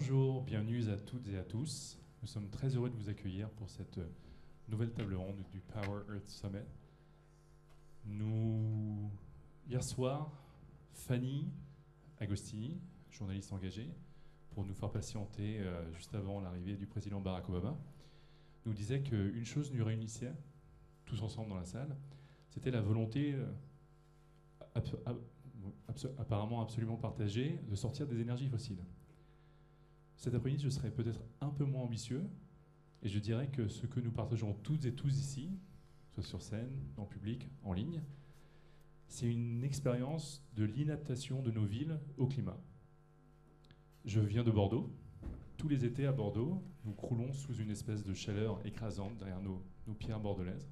Bonjour, bienvenue à toutes et à tous. Nous sommes très heureux de vous accueillir pour cette nouvelle table ronde du Power Earth Summit. Hier soir, Fanny Agostini, journaliste engagée, pour nous faire patienter juste avant l'arrivée du président Barack Obama, nous disait qu'une chose nous réunissait, tous ensemble dans la salle, c'était la volonté apparemment absolument partagée de sortir des énergies fossiles. Cet après-midi, je serai peut-être un peu moins ambitieux, et je dirais que ce que nous partageons toutes et tous ici, soit sur scène, en public, en ligne, c'est une expérience de l'inadaptation de nos villes au climat. Je viens de Bordeaux. Tous les étés à Bordeaux, nous croulons sous une espèce de chaleur écrasante derrière nos pierres bordelaises.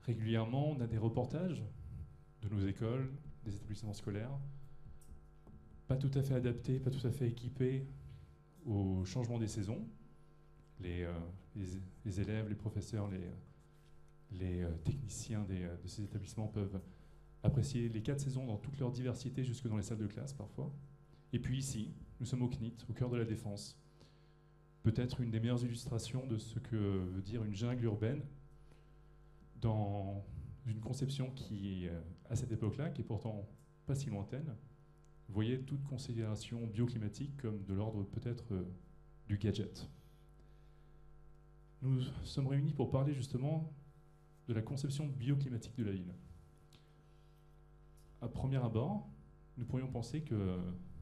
Régulièrement, on a des reportages de nos écoles, des établissements scolaires, pas tout à fait adaptés, pas tout à fait équipés au changement des saisons. Les élèves, les professeurs, les techniciens de ces établissements peuvent apprécier les 4 saisons dans toute leur diversité, jusque dans les salles de classe parfois. Et puis ici, nous sommes au CNIT, au cœur de la Défense. Peut-être une des meilleures illustrations de ce que veut dire une jungle urbaine dans une conception qui, à cette époque-là, qui est pourtant pas si lointaine, voyait toute considération bioclimatique comme de l'ordre peut-être du gadget. Nous sommes réunis pour parler justement de la conception bioclimatique de la ville. À premier abord, nous pourrions penser que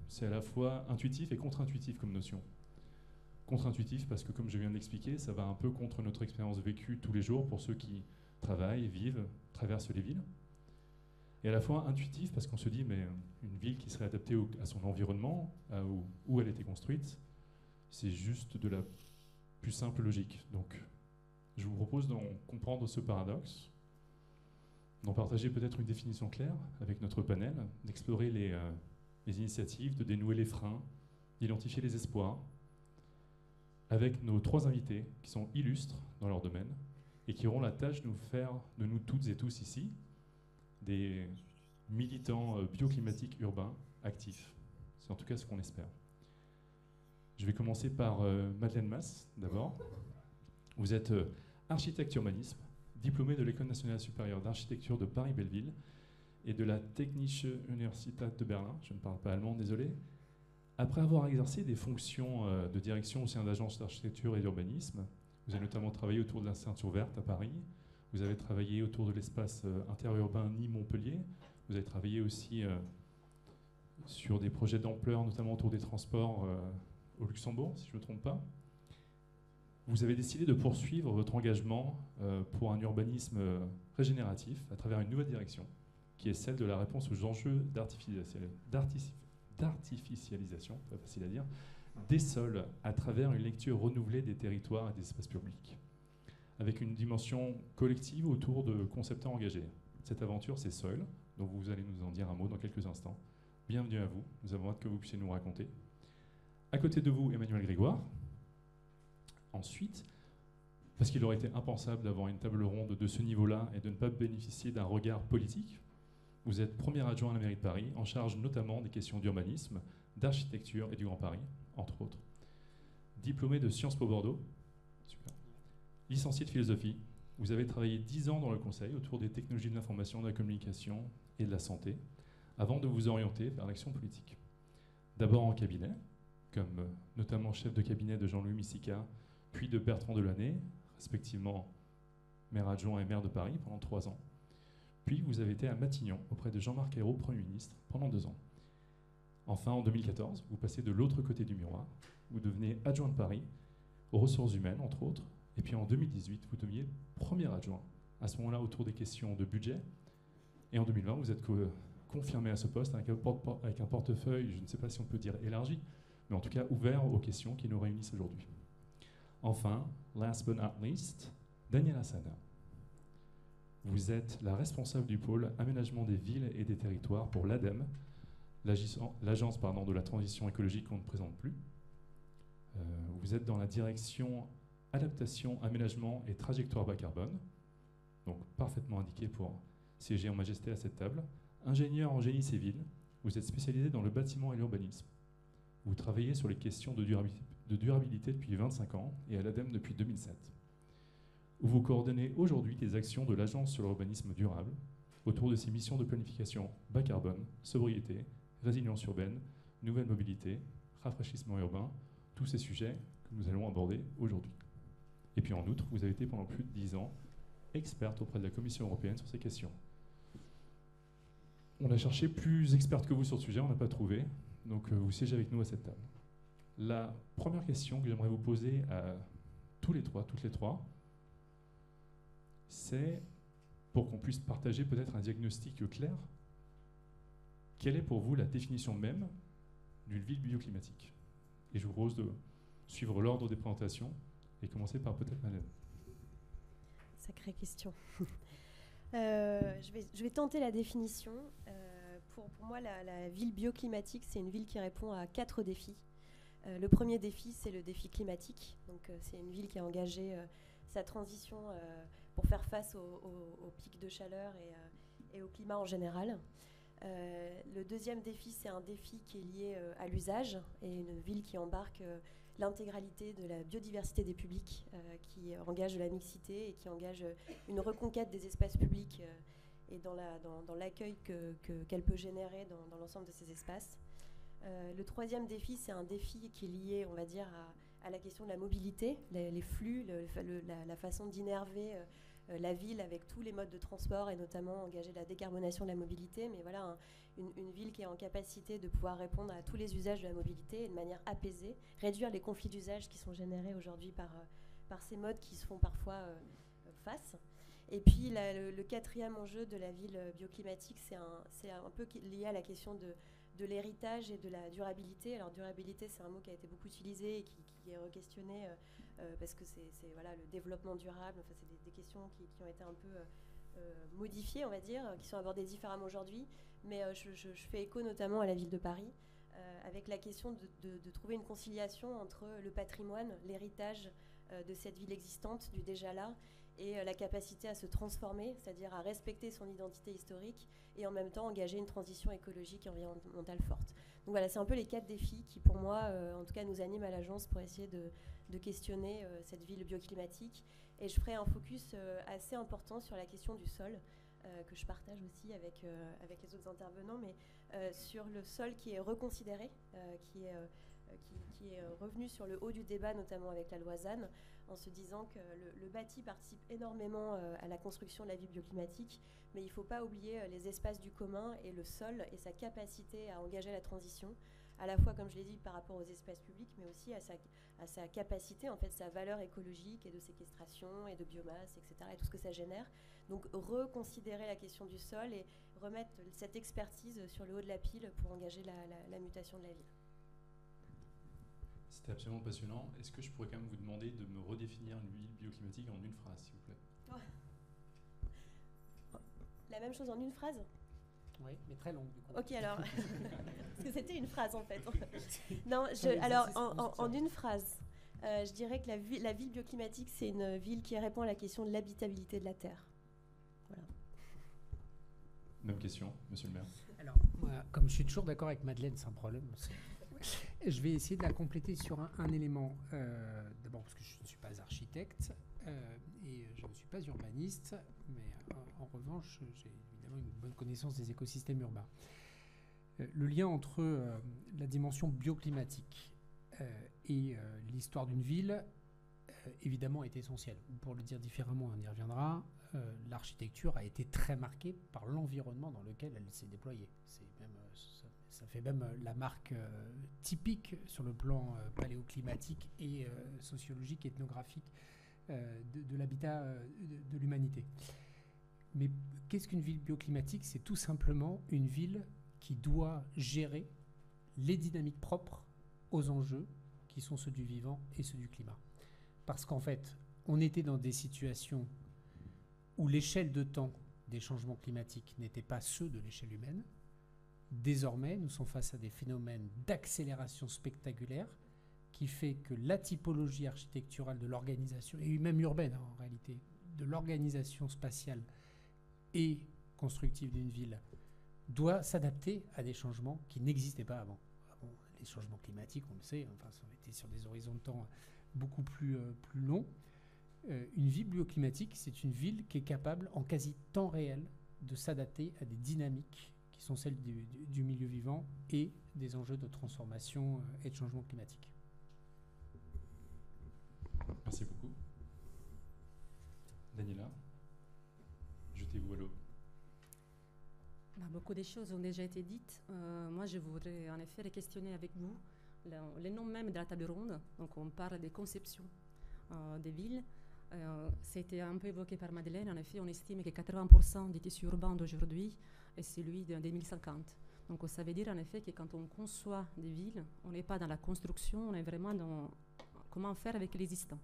c'est à la fois intuitif et contre-intuitif comme notion. Contre-intuitif parce que, comme je viens de l'expliquer, ça va un peu contre notre expérience vécue tous les jours pour ceux qui travaillent, vivent, traversent les villes. Et à la fois intuitif parce qu'on se dit, mais une ville qui serait adaptée à son environnement, où elle était construite, c'est juste de la plus simple logique. Donc, je vous propose d'en comprendre ce paradoxe, d'en partager peut-être une définition claire avec notre panel, d'explorer les initiatives, de dénouer les freins, d'identifier les espoirs, avec nos 3 invités qui sont illustres dans leur domaine et qui auront la tâche de nous faire, de nous toutes et tous ici, des militants bioclimatiques urbains actifs. C'est en tout cas ce qu'on espère. Je vais commencer par Madeleine Masse, d'abord. Vous êtes architecte urbanisme, diplômée de l'École nationale supérieure d'architecture de Paris-Belleville et de la Technische Universität de Berlin, je ne parle pas allemand, désolé. Après avoir exercé des fonctions de direction au sein d'agences d'architecture et d'urbanisme, vous avez notamment travaillé autour de la ceinture verte à Paris, vous avez travaillé autour de l'espace interurbain Nîmes-Montpellier, vous avez travaillé aussi sur des projets d'ampleur, notamment autour des transports au Luxembourg, si je ne me trompe pas. Vous avez décidé de poursuivre votre engagement pour un urbanisme régénératif à travers une nouvelle direction, qui est celle de la réponse aux enjeux d'artificialisation, pas facile à dire, des sols à travers une lecture renouvelée des territoires et des espaces publics, avec une dimension collective autour de concepteurs engagés. Cette aventure, c'est Soil, dont vous allez nous en dire un mot dans quelques instants. Bienvenue à vous, nous avons hâte que vous puissiez nous raconter. À côté de vous, Emmanuel Grégoire. Ensuite, parce qu'il aurait été impensable d'avoir une table ronde de ce niveau-là et de ne pas bénéficier d'un regard politique, vous êtes premier adjoint à la mairie de Paris, en charge notamment des questions d'urbanisme, d'architecture et du Grand Paris, entre autres. Diplômé de Sciences Po Bordeaux, super. Licencié de philosophie, vous avez travaillé 10 ans dans le conseil autour des technologies de l'information, de la communication et de la santé, avant de vous orienter vers l'action politique. D'abord en cabinet, comme notamment chef de cabinet de Jean-Louis Missica, puis de Bertrand Delannay, respectivement maire adjoint et maire de Paris pendant 3 ans. Puis vous avez été à Matignon auprès de Jean-Marc Ayrault, Premier ministre, pendant 2 ans. Enfin, en 2014, vous passez de l'autre côté du miroir, vous devenez adjoint de Paris, aux ressources humaines, entre autres, et puis en 2018, vous deveniez premier adjoint, à ce moment-là autour des questions de budget, et en 2020, vous êtes confirmé à ce poste avec un portefeuille, je ne sais pas si on peut dire élargi, mais en tout cas ouvert aux questions qui nous réunissent aujourd'hui. Enfin, last but not least, Daniela Sana. Vous êtes la responsable du pôle aménagement des villes et des territoires pour l'ADEME, l'agence de la transition écologique qu'on ne présente plus. Vous êtes dans la direction adaptation, aménagement et trajectoire bas carbone, donc parfaitement indiqué pour siéger en majesté à cette table. Ingénieur en génie civil, vous êtes spécialisé dans le bâtiment et l'urbanisme. Vous travaillez sur les questions de durabilité depuis 25 ans et à l'ADEME depuis 2007. Où vous coordonnez aujourd'hui les actions de l'Agence sur l'urbanisme durable autour de ses missions de planification bas carbone, sobriété, résilience urbaine, nouvelle mobilité, rafraîchissement urbain, tous ces sujets que nous allons aborder aujourd'hui. Et puis en outre, vous avez été pendant plus de 10 ans experte auprès de la Commission européenne sur ces questions. On a cherché plus experte que vous sur le sujet, on n'a pas trouvé, donc vous siégez avec nous à cette table. La première question que j'aimerais vous poser à toutes les trois, c'est, pour qu'on puisse partager peut-être un diagnostic clair, quelle est pour vous la définition même d'une ville bioclimatique? Et je vous propose de suivre l'ordre des présentations et commencer par peut-être Madeleine. Sacrée question. Je vais tenter la définition. Pour moi, la ville bioclimatique, c'est une ville qui répond à 4 défis. Le premier défi, c'est le défi climatique. Donc, c'est une ville qui a engagé sa transition pour faire face aux pics de chaleur et au climat en général. Le deuxième défi, c'est un défi qui est lié à l'usage et une ville qui embarque l'intégralité de la biodiversité des publics, qui engage de la mixité et qui engage une reconquête des espaces publics et dans l'accueil qu'elle peut générer dans l'ensemble de ces espaces. Le troisième défi, c'est un défi qui est lié, on va dire, à la question de la mobilité, les flux, la façon d'innerver la ville avec tous les modes de transport et notamment engager la décarbonation de la mobilité, mais voilà, une ville qui est en capacité de pouvoir répondre à tous les usages de la mobilité et de manière apaisée, réduire les conflits d'usage qui sont générés aujourd'hui par ces modes qui se font parfois face. Et puis le quatrième enjeu de la ville bioclimatique, c'est un peu lié à la question de l'héritage et de la durabilité. Alors durabilité, c'est un mot qui a été beaucoup utilisé et qui est re-questionné parce que c'est voilà, le développement durable, enfin, c'est des questions qui ont été un peu modifiées, on va dire, qui sont abordées différemment aujourd'hui. Mais je fais écho notamment à la ville de Paris, avec la question de trouver une conciliation entre le patrimoine, l'héritage de cette ville existante, du déjà là, et la capacité à se transformer, c'est-à-dire à respecter son identité historique et en même temps engager une transition écologique et environnementale forte. Donc voilà, c'est un peu les 4 défis qui, pour moi, en tout cas, nous animent à l'agence pour essayer de questionner cette ville bioclimatique. Et je ferai un focus assez important sur la question du sol, que je partage aussi avec les autres intervenants, mais sur le sol qui est reconsidéré, qui est revenu sur le haut du débat, notamment avec la loi ZAN, en se disant que le bâti participe énormément à la construction de la ville bioclimatique, mais il ne faut pas oublier les espaces du commun et le sol et sa capacité à engager la transition, à la fois, comme je l'ai dit, par rapport aux espaces publics, mais aussi à sa capacité, en fait, sa valeur écologique et de séquestration et de biomasse, etc., et tout ce que ça génère. Donc reconsidérer la question du sol et remettre cette expertise sur le haut de la pile pour engager la mutation de la ville. C'était absolument passionnant. Est-ce que je pourrais quand même vous demander de me redéfinir une ville bioclimatique en une phrase, s'il vous plaît? La même chose en une phrase? Oui, mais très longue du coup. Ok, alors, parce que c'était une phrase en fait. Non, alors en une phrase, je dirais que la ville bioclimatique, c'est une ville qui répond à la question de l'habitabilité de la Terre. Voilà. Même question, monsieur le maire. Alors, moi, comme je suis toujours d'accord avec Madeleine, sans problème, je vais essayer de la compléter sur un élément. D'abord parce que je ne suis pas architecte et je ne suis pas urbaniste, mais en revanche, j'ai évidemment une bonne connaissance des écosystèmes urbains. Le lien entre la dimension bioclimatique et l'histoire d'une ville, évidemment, est essentiel. Pour le dire différemment, on y reviendra. L'architecture a été très marquée par l'environnement dans lequel elle s'est déployée. Ça fait même la marque typique sur le plan paléoclimatique et sociologique, ethnographique de l'habitat de l'humanité. Mais qu'est-ce qu'une ville bioclimatique? C'est tout simplement une ville qui doit gérer les dynamiques propres aux enjeux qui sont ceux du vivant et ceux du climat. Parce qu'en fait, on était dans des situations où l'échelle de temps des changements climatiques n'était pas ceux de l'échelle humaine. Désormais, nous sommes face à des phénomènes d'accélération spectaculaire qui fait que la typologie architecturale de l'organisation, et même urbaine en réalité, de l'organisation spatiale et constructive d'une ville, doit s'adapter à des changements qui n'existaient pas avant. les changements climatiques, on le sait, enfin, ça a été sur des horizons de temps beaucoup plus longs. Une ville bioclimatique, c'est une ville qui est capable, en quasi temps réel, de s'adapter à des dynamiques qui sont celles du milieu vivant et des enjeux de transformation et de changement climatique. Merci beaucoup. Daniela, jetez-vous à l'eau. Beaucoup de choses ont déjà été dites. Moi, je voudrais en effet questionner avec vous les noms même de la table ronde. Donc, on parle des conceptions des villes. C'était un peu évoqué par Madeleine. En effet, on estime que 80% du tissu urbain d'aujourd'hui est celui de 2050. Donc, ça veut dire en effet que quand on conçoit des villes, on n'est pas dans la construction, on est vraiment dans comment faire avec l'existant.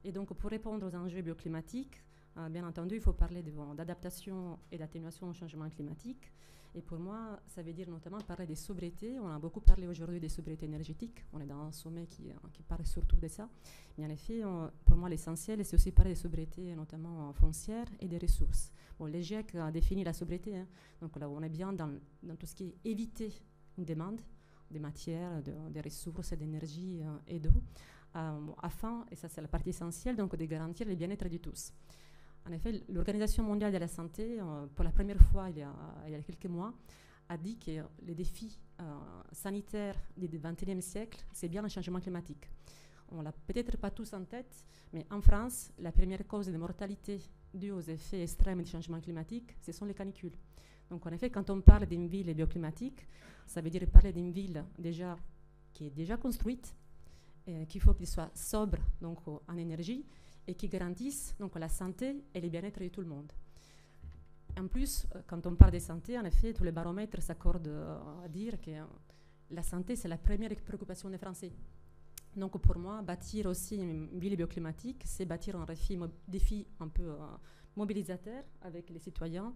Et donc, pour répondre aux enjeux bioclimatiques, bien entendu, il faut parler d'adaptation et d'atténuation au changement climatique. Et pour moi, ça veut dire notamment parler des sobriétés. On a beaucoup parlé aujourd'hui des sobriétés énergétiques. On est dans un sommet qui parle surtout de ça. Mais en effet, pour moi, l'essentiel, c'est aussi parler des sobriétés, notamment foncières et des ressources. Bon, le GIEC a défini la sobriété. Hein. Donc là, on est bien dans tout ce qui est éviter une demande des matières, des ressources, d'énergie et d'eau, afin, et ça c'est la partie essentielle, donc de garantir le bien-être de tous. En effet, l'Organisation mondiale de la santé, pour la première fois il y a quelques mois, a dit que les défis sanitaires du XXIe siècle, c'est bien le changement climatique. On ne l'a peut-être pas tous en tête, mais en France, la première cause de mortalité due aux effets extrêmes du changement climatique, ce sont les canicules. Donc en effet, quand on parle d'une ville bioclimatique, ça veut dire parler d'une ville qui est déjà construite, qu'il faut qu'il soit sobre donc, en énergie, et qui garantissent donc, la santé et le bien-être de tout le monde. En plus, quand on parle de santé, en effet, tous les baromètres s'accordent à dire que la santé, c'est la première préoccupation des Français. Donc pour moi, bâtir aussi une ville bioclimatique, c'est bâtir un défi un peu mobilisateur avec les citoyens,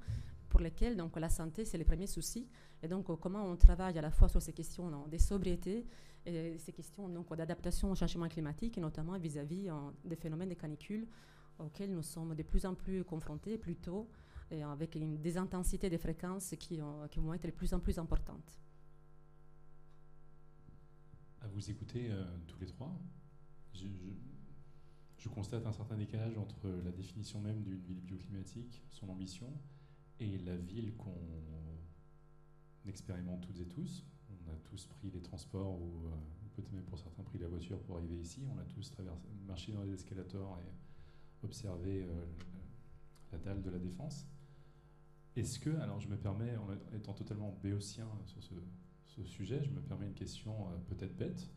pour lesquels donc, la santé, c'est le premier souci. Et donc, comment on travaille à la fois sur ces questions des sobriétés et ces questions d'adaptation au changement climatique, et notamment vis-à-vis des phénomènes de canicule auxquels nous sommes de plus en plus confrontés plus tôt, et avec des intensités de fréquences qui vont être de plus en plus importantes. À vous écouter tous les trois, je constate un certain décalage entre la définition même d'une ville bioclimatique, son ambition, et la ville qu'on expérimente toutes et tous. On a tous pris les transports, ou peut-être même pour certains pris la voiture pour arriver ici. On a tous marché dans les escalators et observé la dalle de la Défense. Est-ce que, alors je me permets, en étant totalement béotien sur ce sujet, je me permets une question peut-être bête.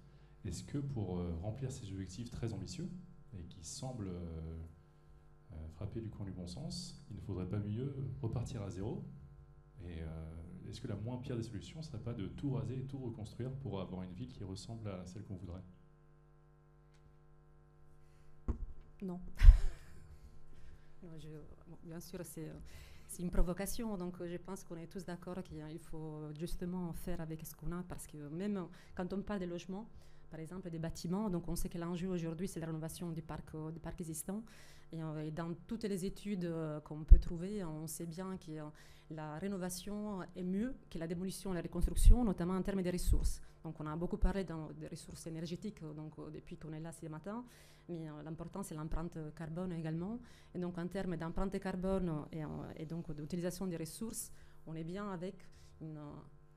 Est-ce que pour remplir ces objectifs très ambitieux, et qui semblent frapper du coin du bon sens, il ne faudrait pas mieux repartir à zéro? Et est-ce que la moins pire des solutions ne serait pas de tout raser et tout reconstruire pour avoir une ville qui ressemble à celle qu'on voudrait? Non. Non, bien sûr, c'est une provocation, donc je pense qu'on est tous d'accord qu'il faut justement faire avec ce qu'on a, parce que même quand on parle des logements, par exemple des bâtiments, donc on sait que l'enjeu aujourd'hui c'est la rénovation du parc existant, et dans toutes les études qu'on peut trouver, on sait bien que la rénovation est mieux que la démolition et la reconstruction, notamment en termes de ressources. Donc on a beaucoup parlé des ressources énergétiques donc, depuis qu'on est là ce matin, mais l'important c'est l'empreinte carbone également. Et donc en termes d'empreinte carbone et donc d'utilisation des ressources, on est bien avec une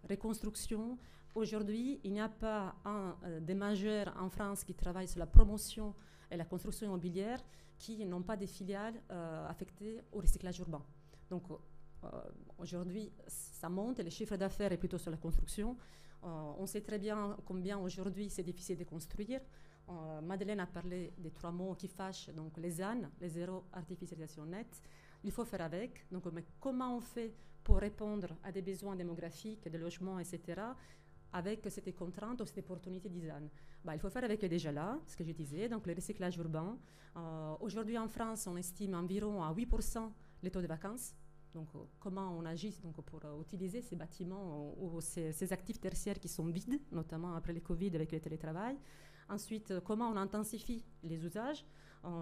reconstruction. Aujourd'hui, il n'y a pas un des majeurs en France qui travaille sur la promotion et la construction immobilière qui n'ont pas des filiales affectées au recyclage urbain. Donc aujourd'hui, ça monte et le chiffre d'affaires est plutôt sur la construction. On sait très bien combien aujourd'hui c'est difficile de construire. Madeleine a parlé des 3 mots qui fâchent, donc les ZAN, les zéro artificialisation nette. Il faut faire avec. Donc, mais comment on fait pour répondre à des besoins démographiques, des logements, etc., avec cette contrainte ou cette opportunité du ZAN? Il faut faire avec déjà là, ce que je disais, donc le recyclage urbain. Aujourd'hui en France, on estime environ à 8% les taux de vacances. Donc, comment on agit donc, pour utiliser ces bâtiments ou ces actifs tertiaires qui sont vides, notamment après le Covid avec le télétravail. Ensuite, comment on intensifie les usages.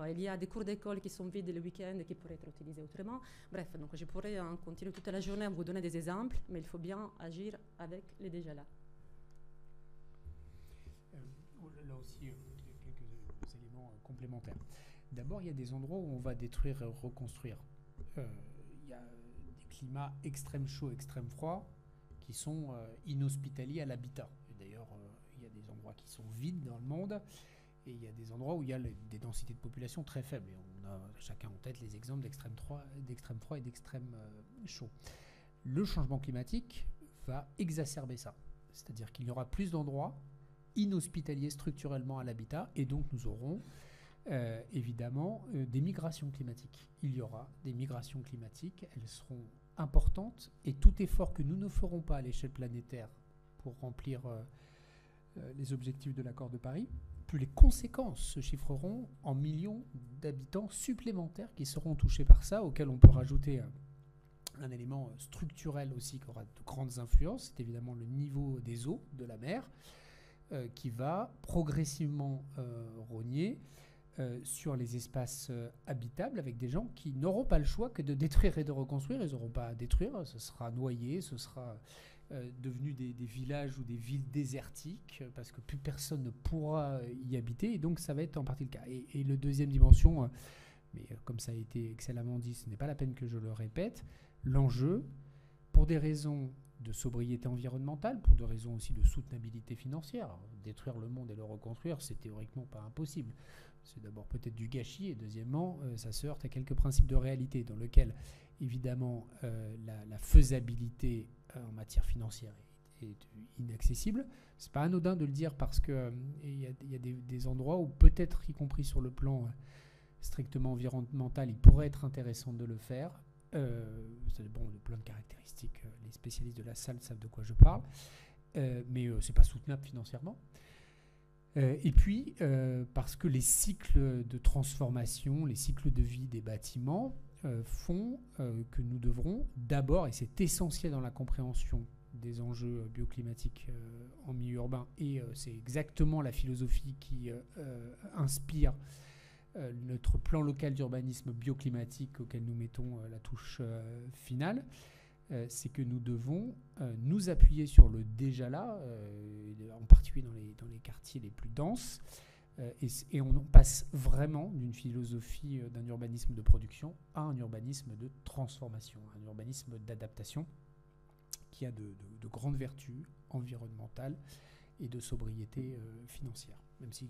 Il y a des cours d'école qui sont vides le week-end et qui pourraient être utilisés autrement. Bref, donc je pourrais continuer toute la journée à vous donner des exemples, mais il faut bien agir avec les déjà là. là aussi, quelques éléments complémentaires. D'abord, il y a des endroits où on va détruire et reconstruire. Il y a des climats extrême chaud, extrême froid, qui sont inhospitaliers à l'habitat. Et d'ailleurs, il y a des endroits qui sont vides dans le monde, et il y a des endroits où il y a des densités de population très faibles. Et on a chacun en tête les exemples d'extrême froid et d'extrême chaud. Le changement climatique va exacerber ça. C'est-à-dire qu'il y aura plus d'endroits inhospitaliers structurellement à l'habitat, et donc nous aurons évidemment des migrations climatiques. Il y aura des migrations climatiques, elles seront importantes, et tout effort que nous ne ferons pas à l'échelle planétaire pour remplir les objectifs de l'accord de Paris, plus les conséquences se chiffreront en millions d'habitants supplémentaires qui seront touchés par ça, auquel on peut rajouter un élément structurel aussi qui aura de grandes influences, c'est évidemment le niveau des eaux de la mer, qui va progressivement rogner sur les espaces habitables, avec des gens qui n'auront pas le choix que de détruire et de reconstruire. Ils n'auront pas à détruire, ce sera noyé, ce sera devenu des villages ou des villes désertiques, parce que plus personne ne pourra y habiter, et donc ça va être en partie le cas. Et le deuxième dimension, mais comme ça a été excellemment dit, ce n'est pas la peine que je le répète, l'enjeu, pour des raisons de sobriété environnementale, pour des raisons aussi de soutenabilité financière. Alors, détruire le monde et le reconstruire, c'est théoriquement pas impossible. C'est d'abord peut-être du gâchis, et deuxièmement, ça se heurte à quelques principes de réalité dans lesquels, évidemment, la faisabilité en matière financière est inaccessible. C'est pas anodin de le dire, parce que il y a des endroits où peut-être, y compris sur le plan strictement environnemental, il pourrait être intéressant de le faire. Ça dépend de plein de caractéristiques. Les spécialistes de la salle savent de quoi je parle, mais c'est pas soutenable financièrement. Et puis, parce que les cycles de transformation, les cycles de vie des bâtiments font que nous devrons d'abord, et c'est essentiel dans la compréhension des enjeux bioclimatiques en milieu urbain, et c'est exactement la philosophie qui inspire notre plan local d'urbanisme bioclimatique auquel nous mettons la touche finale, c'est que nous devons nous appuyer sur le déjà là, en particulier dans les quartiers les plus denses, et on passe vraiment d'une philosophie d'un urbanisme de production à un urbanisme de transformation, un urbanisme d'adaptation qui a de grandes vertus environnementales et de sobriété financière. Même si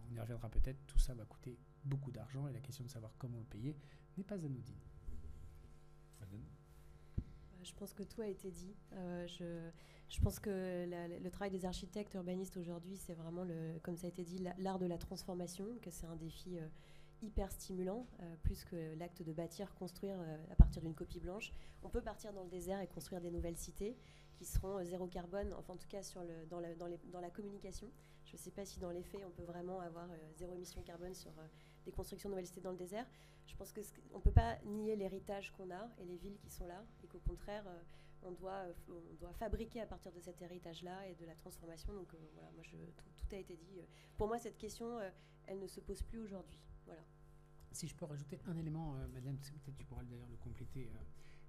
on y reviendra peut-être, tout ça va coûter beaucoup d'argent, et la question de savoir comment le payer n'est pas anodine. Je pense que tout a été dit. Je pense que le travail des architectes urbanistes aujourd'hui, c'est vraiment, comme ça a été dit, l'art de la transformation, que c'est un défi hyper stimulant, plus que l'acte de bâtir, construire à partir d'une copie blanche. On peut partir dans le désert et construire des nouvelles cités qui seront zéro carbone, enfin en tout cas dans la communication. Je ne sais pas si dans les faits on peut vraiment avoir zéro émission carbone sur des constructions de nouvelles cités dans le désert. Je pense qu'on ne peut pas nier l'héritage qu'on a et les villes qui sont là, et qu'au contraire on doit fabriquer à partir de cet héritage-là et de la transformation. Donc voilà, moi tout a été dit. Pour moi, cette question, elle ne se pose plus aujourd'hui. Voilà. Si je peux rajouter un élément, Madeleine, peut-être tu pourras d'ailleurs le compléter,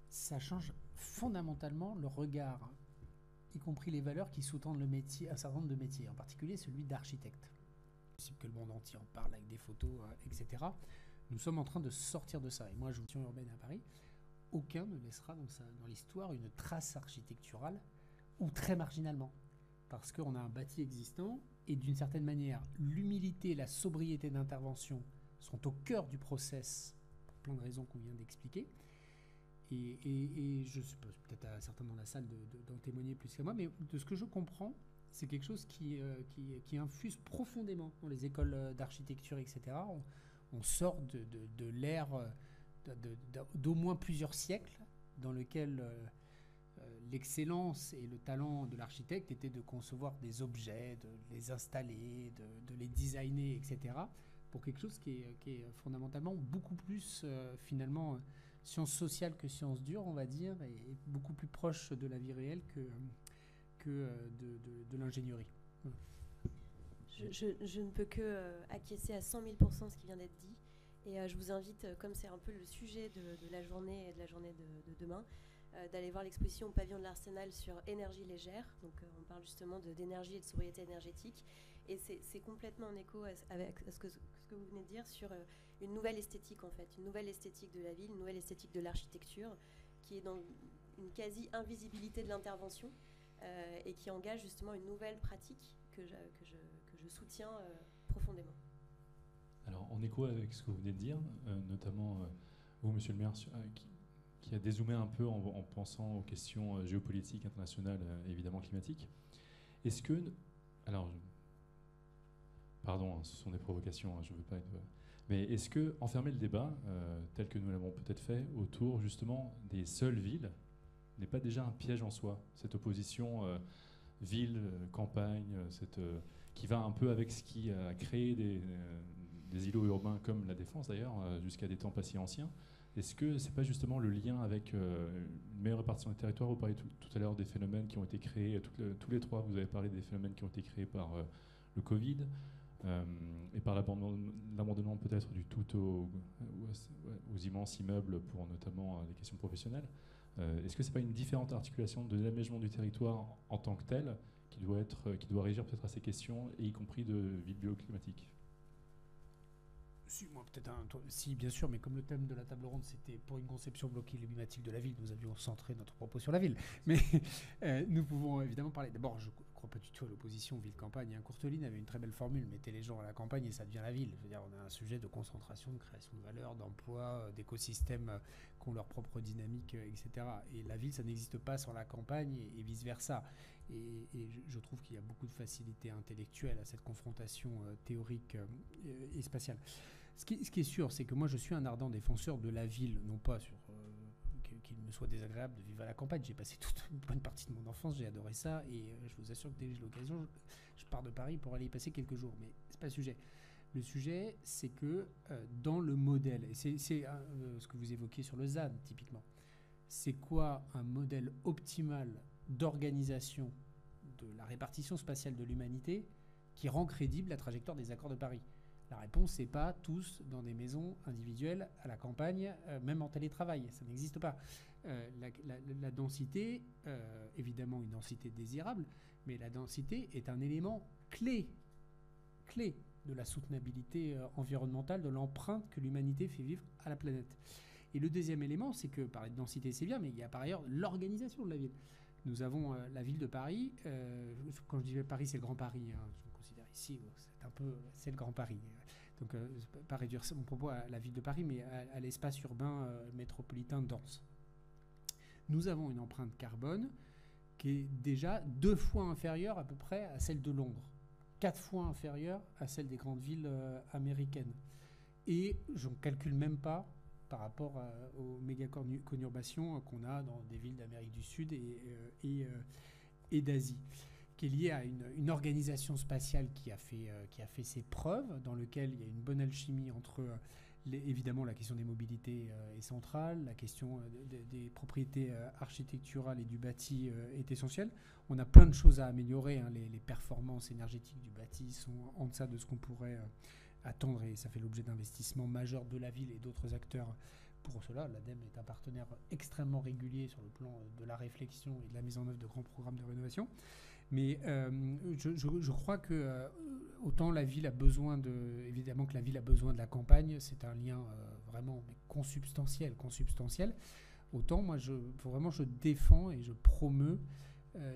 ça change fondamentalement le regard, y compris les valeurs qui sous-tendent le métier, un certain nombre de métiers, en particulier celui d'architecte. C'est possible que le monde entier en parle avec des photos, etc. Nous sommes en train de sortir de ça. Et moi, je suis urbaine à Paris. Aucun ne laissera dans l'histoire une trace architecturale, ou très marginalement, parce qu'on a un bâti existant, et d'une certaine manière, l'humilité et la sobriété d'intervention sont au cœur du process, pour plein de raisons qu'on vient d'expliquer. Et je suppose, peut-être à certains dans la salle d'en témoigner plus que moi, mais de ce que je comprends, c'est quelque chose qui infuse profondément dans les écoles d'architecture, etc. On sort de l'ère d'au moins plusieurs siècles dans lequel l'excellence et le talent de l'architecte était de concevoir des objets, de les installer, de les designer, etc. pour quelque chose qui est fondamentalement beaucoup plus finalement science sociale que science dure, on va dire, et beaucoup plus proche de la vie réelle que de l'ingénierie. Je ne peux que acquiescer à 100 000% ce qui vient d'être dit. Et je vous invite, comme c'est un peu le sujet de la journée et de la journée de demain, d'aller voir l'exposition au pavillon de l'Arsenal sur énergie légère. Donc on parle justement d'énergie et de sobriété énergétique. Et c'est complètement en écho avec ce que vous venez de dire sur une nouvelle esthétique, en fait, une nouvelle esthétique de la ville, une nouvelle esthétique de l'architecture, qui est dans une quasi-invisibilité de l'intervention et qui engage justement une nouvelle pratique que je soutiens profondément. Alors, en écho avec ce que vous venez de dire, notamment vous, monsieur le maire, qui a dézoomé un peu en pensant aux questions géopolitiques, internationales, évidemment climatiques, est-ce que... Alors, pardon, ce sont des provocations, je ne veux pas être... Mais est-ce que enfermer le débat, tel que nous l'avons peut-être fait, autour justement des seules villes, n'est pas déjà un piège en soi? Cette opposition ville, campagne, qui va un peu avec ce qui a créé des îlots urbains comme la Défense d'ailleurs, jusqu'à des temps pas si anciens. Est-ce que c'est pas justement le lien avec une meilleure répartition des territoires? Vous parliez tout à l'heure des phénomènes qui ont été créés, tous les trois, vous avez parlé des phénomènes qui ont été créés par le Covid et par l'abandonnement peut-être du tout aux immenses immeubles pour notamment les questions professionnelles. Est-ce que c'est pas une différente articulation de l'aménagement du territoire en tant que tel qui doit régir peut-être à ces questions, et y compris de ville bioclimatique? Si, si, bien sûr, mais comme le thème de la table ronde, c'était pour une conception bioclimatique de la ville, nous avions centré notre propos sur la ville. Mais nous pouvons évidemment parler. D'abord, je ne crois pas du tout à l'opposition ville-campagne. Courteline avait une très belle formule: mettez les gens à la campagne et ça devient la ville. Je veux dire, on a un sujet de concentration, de création de valeur, d'emploi, d'écosystèmes qui ont leur propre dynamique, etc. Et la ville, ça n'existe pas sans la campagne et vice-versa. Et je trouve qu'il y a beaucoup de facilité intellectuelle à cette confrontation théorique et spatiale. Ce qui est sûr, c'est que moi, je suis un ardent défenseur de la ville, non pas sur qu'il me soit désagréable de vivre à la campagne. J'ai passé toute une bonne partie de mon enfance, j'ai adoré ça, et je vous assure que dès que j'ai l'occasion, je pars de Paris pour aller y passer quelques jours. Mais c'est pas le sujet. Le sujet, c'est que dans le modèle, et c'est ce que vous évoquiez sur le ZAN, typiquement, c'est quoi un modèle optimal d'organisation de la répartition spatiale de l'humanité qui rend crédible la trajectoire des accords de Paris? La réponse, c'est pas tous dans des maisons individuelles à la campagne, même en télétravail. Ça n'existe pas. La densité, évidemment une densité désirable, mais la densité est un élément clé de la soutenabilité environnementale, de l'empreinte que l'humanité fait vivre à la planète. Et le deuxième élément, c'est que parler de densité, c'est bien, mais il y a par ailleurs l'organisation de la ville. Nous avons la ville de Paris. Quand je dis Paris, c'est le Grand Paris. Je me considère ici, c'est le Grand Paris. Donc, pas réduire mon propos à la ville de Paris, mais à l'espace urbain métropolitain dense. Nous avons une empreinte carbone qui est déjà 2 fois inférieure à peu près à celle de Londres, 4 fois inférieure à celle des grandes villes américaines. Et je ne calcule même pas par rapport aux méga-conurbations qu'on a dans des villes d'Amérique du Sud et d'Asie, qui est liée à une organisation spatiale qui a fait ses preuves, dans lequel il y a une bonne alchimie entre, évidemment, la question des mobilités est centrale, la question des propriétés architecturales et du bâti est essentielle. On a plein de choses à améliorer. Les performances énergétiques du bâti sont en deçà de ce qu'on pourrait attendre, et ça fait l'objet d'investissements majeurs de la ville et d'autres acteurs. Pour cela, l'ADEME est un partenaire extrêmement régulier sur le plan de la réflexion et de la mise en œuvre de grands programmes de rénovation. Mais je crois que autant la ville a besoin évidemment que la ville a besoin de la campagne, c'est un lien vraiment consubstantiel. Autant moi, je défends et je promeus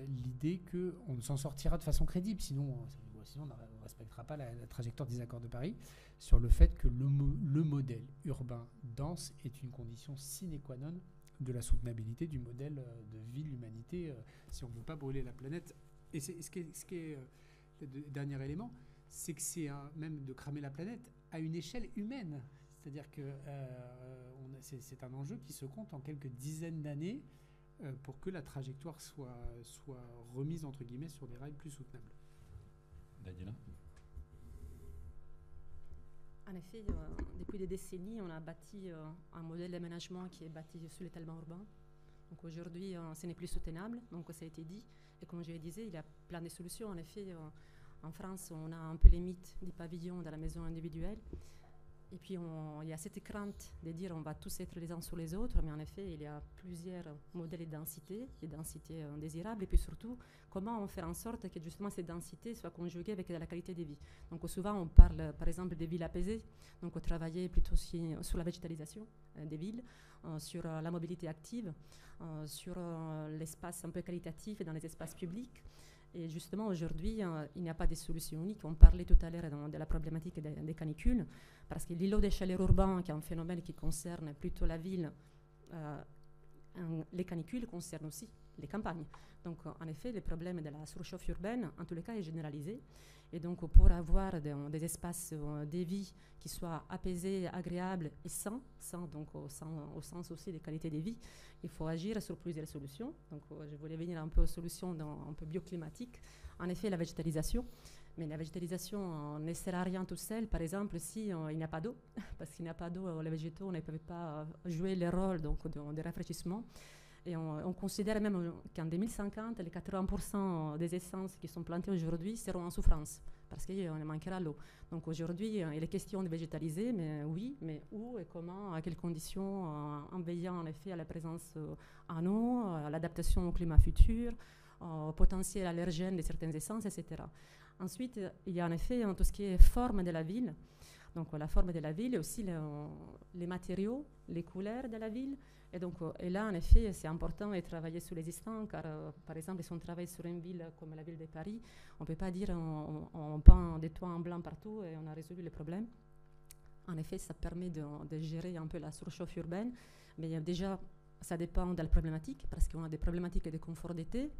l'idée qu'on s'en sortira de façon crédible, sinon on ne respectera pas la trajectoire des accords de Paris, sur le fait que le modèle urbain dense est une condition sine qua non de la soutenabilité du modèle de ville-humanité, si on ne veut pas brûler la planète. Et ce qui est le dernier élément, c'est que c'est même de cramer la planète à une échelle humaine. C'est-à-dire que c'est un enjeu qui se compte en quelques dizaines d'années pour que la trajectoire soit remise, entre guillemets, sur des rails plus soutenables. Daniela ? En effet, depuis des décennies, on a bâti un modèle d'aménagement qui est bâti sur l'étalement urbain. Donc aujourd'hui, ce n'est plus soutenable, donc ça a été dit. Et comme je le disais, il y a plein de solutions. En effet, en France, on a un peu les mythes du pavillon dans la maison individuelle. Et puis, il y a cette crainte de dire on va tous être les uns sur les autres, mais en effet, il y a plusieurs modèles de densité, les densités désirables, et puis surtout, comment on fait en sorte que justement ces densités soient conjuguées avec la qualité de vie. Donc souvent, on parle par exemple des villes apaisées, donc travailler plutôt sur la végétalisation des villes, sur la mobilité active, sur l'espace un peu qualitatif dans les espaces publics. Et justement, aujourd'hui, il n'y a pas de solution unique. On parlait tout à l'heure de la problématique des canicules, parce que l'îlot de chaleur urbain, qui est un phénomène qui concerne plutôt la ville, les canicules concernent aussi les campagnes. Donc, en effet, le problème de la surchauffe urbaine, en tous les cas, est généralisé. Et donc, pour avoir des espaces de vie qui soient apaisés, agréables et sains, donc au sens aussi des qualités de vie, il faut agir sur plusieurs solutions. Donc, je voulais venir un peu aux solutions un peu bioclimatiques. En effet, la végétalisation. Mais la végétalisation ne sert à rien toute seule, par exemple, si il n'y a pas d'eau. Parce qu'il n'y a pas d'eau, les végétaux ne peuvent pas jouer le rôle donc, de rafraîchissement. Et on considère même qu'en 2050, les 80% des essences qui sont plantées aujourd'hui seront en souffrance, parce qu'il manquera l'eau. Donc aujourd'hui, il est question de végétaliser, mais oui, mais où et comment, à quelles conditions, en veillant en effet à la présence en eau, à l'adaptation au climat futur, au potentiel allergène de certaines essences, etc. Ensuite, il y a en effet tout ce qui est forme de la ville. Donc la forme de la ville et aussi les matériaux, les couleurs de la ville. Et, donc, et là, en effet, c'est important de travailler sur l'existant, car, par exemple, si on travaille sur une ville comme la ville de Paris, on ne peut pas dire on peint des toits en blanc partout et on a résolu le problème. En effet, ça permet de gérer un peu la surchauffe urbaine, mais déjà, ça dépend de la problématique, parce qu'on a des problématiques de confort d'été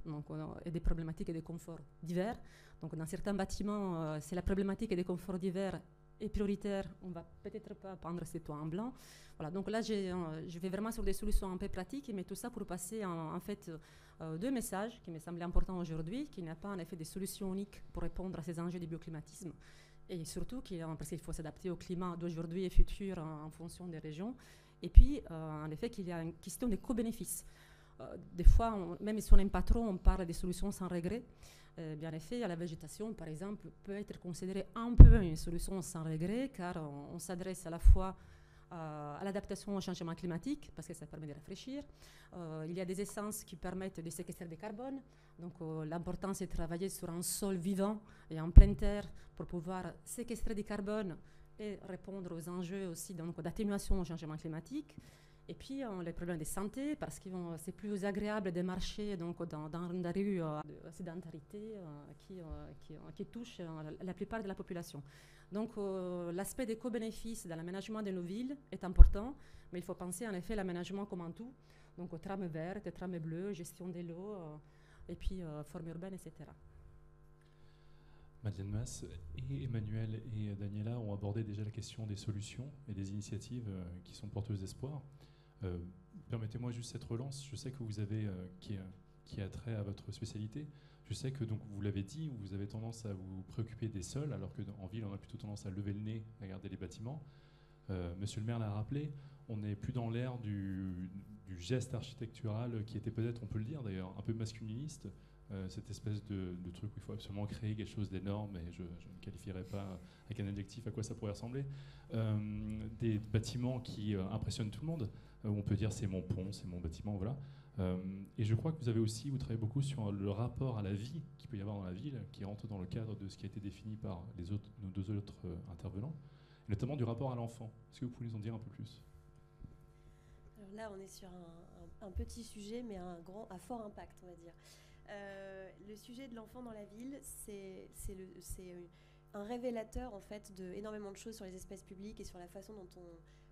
et des problématiques de confort d'hiver. Donc, dans certains bâtiments, c'est la problématique des conforts d'hiver est prioritaire, on ne va peut-être pas peindre ces toits en blanc. Voilà, donc là, je vais vraiment sur des solutions un peu pratiques, mais tout ça pour passer en fait deux messages qui me semblaient importants aujourd'hui, qu'il n'y a pas en effet des solutions uniques pour répondre à ces enjeux du bioclimatisme, et surtout parce qu'il faut s'adapter au climat d'aujourd'hui et futur en fonction des régions, et puis en effet qu'il y a une question de co-bénéfices. Des fois, même si on n'aime pas trop, on parle des solutions sans regret. Bien en effet, la végétation, par exemple, peut être considérée un peu une solution sans regret, car on s'adresse à la fois à l'adaptation au changement climatique, parce que ça permet de rafraîchir. Il y a des essences qui permettent de séquestrer du carbone. Donc l'important, c'est de travailler sur un sol vivant et en pleine terre pour pouvoir séquestrer du carbone et répondre aux enjeux aussi d'atténuation au changement climatique. Et puis, les problèmes de santé, parce que c'est plus agréable de marcher dans la rue de sédentarité qui touche la plupart de la population. Donc, l'aspect des co-bénéfices dans l'aménagement de nos villes est important, mais il faut penser en effet à l'aménagement comme un tout. Donc, trames vertes, trames bleues, gestion de l'eau, et puis forme urbaine, etc. Madeleine Masse et Emmanuel et Daniela ont abordé déjà la question des solutions et des initiatives qui sont porteuses d'espoir. Permettez-moi juste cette relance. Je sais que vous avez, qui a trait à votre spécialité, je sais que, donc, vous l'avez dit, vous avez tendance à vous préoccuper des sols, alors qu'en ville, on a plutôt tendance à lever le nez, à regarder les bâtiments. Monsieur le maire l'a rappelé, on n'est plus dans l'ère du geste architectural qui était peut-être, on peut le dire d'ailleurs, un peu masculiniste, cette espèce de truc où il faut absolument créer quelque chose d'énorme, et je ne qualifierais pas avec un adjectif à quoi ça pourrait ressembler. Des bâtiments qui impressionnent tout le monde, où on peut dire c'est mon pont, c'est mon bâtiment, voilà. Et je crois que vous travaillez beaucoup sur le rapport à la vie qu'il peut y avoir dans la ville, qui rentre dans le cadre de ce qui a été défini par nos deux autres intervenants, et notamment du rapport à l'enfant. Est-ce que vous pouvez nous en dire un peu plus ? Alors là, on est sur un petit sujet, mais à fort impact, on va dire. Le sujet de l'enfant dans la ville, c'est un révélateur en fait d'énormément de choses sur les espaces publics et sur la façon dont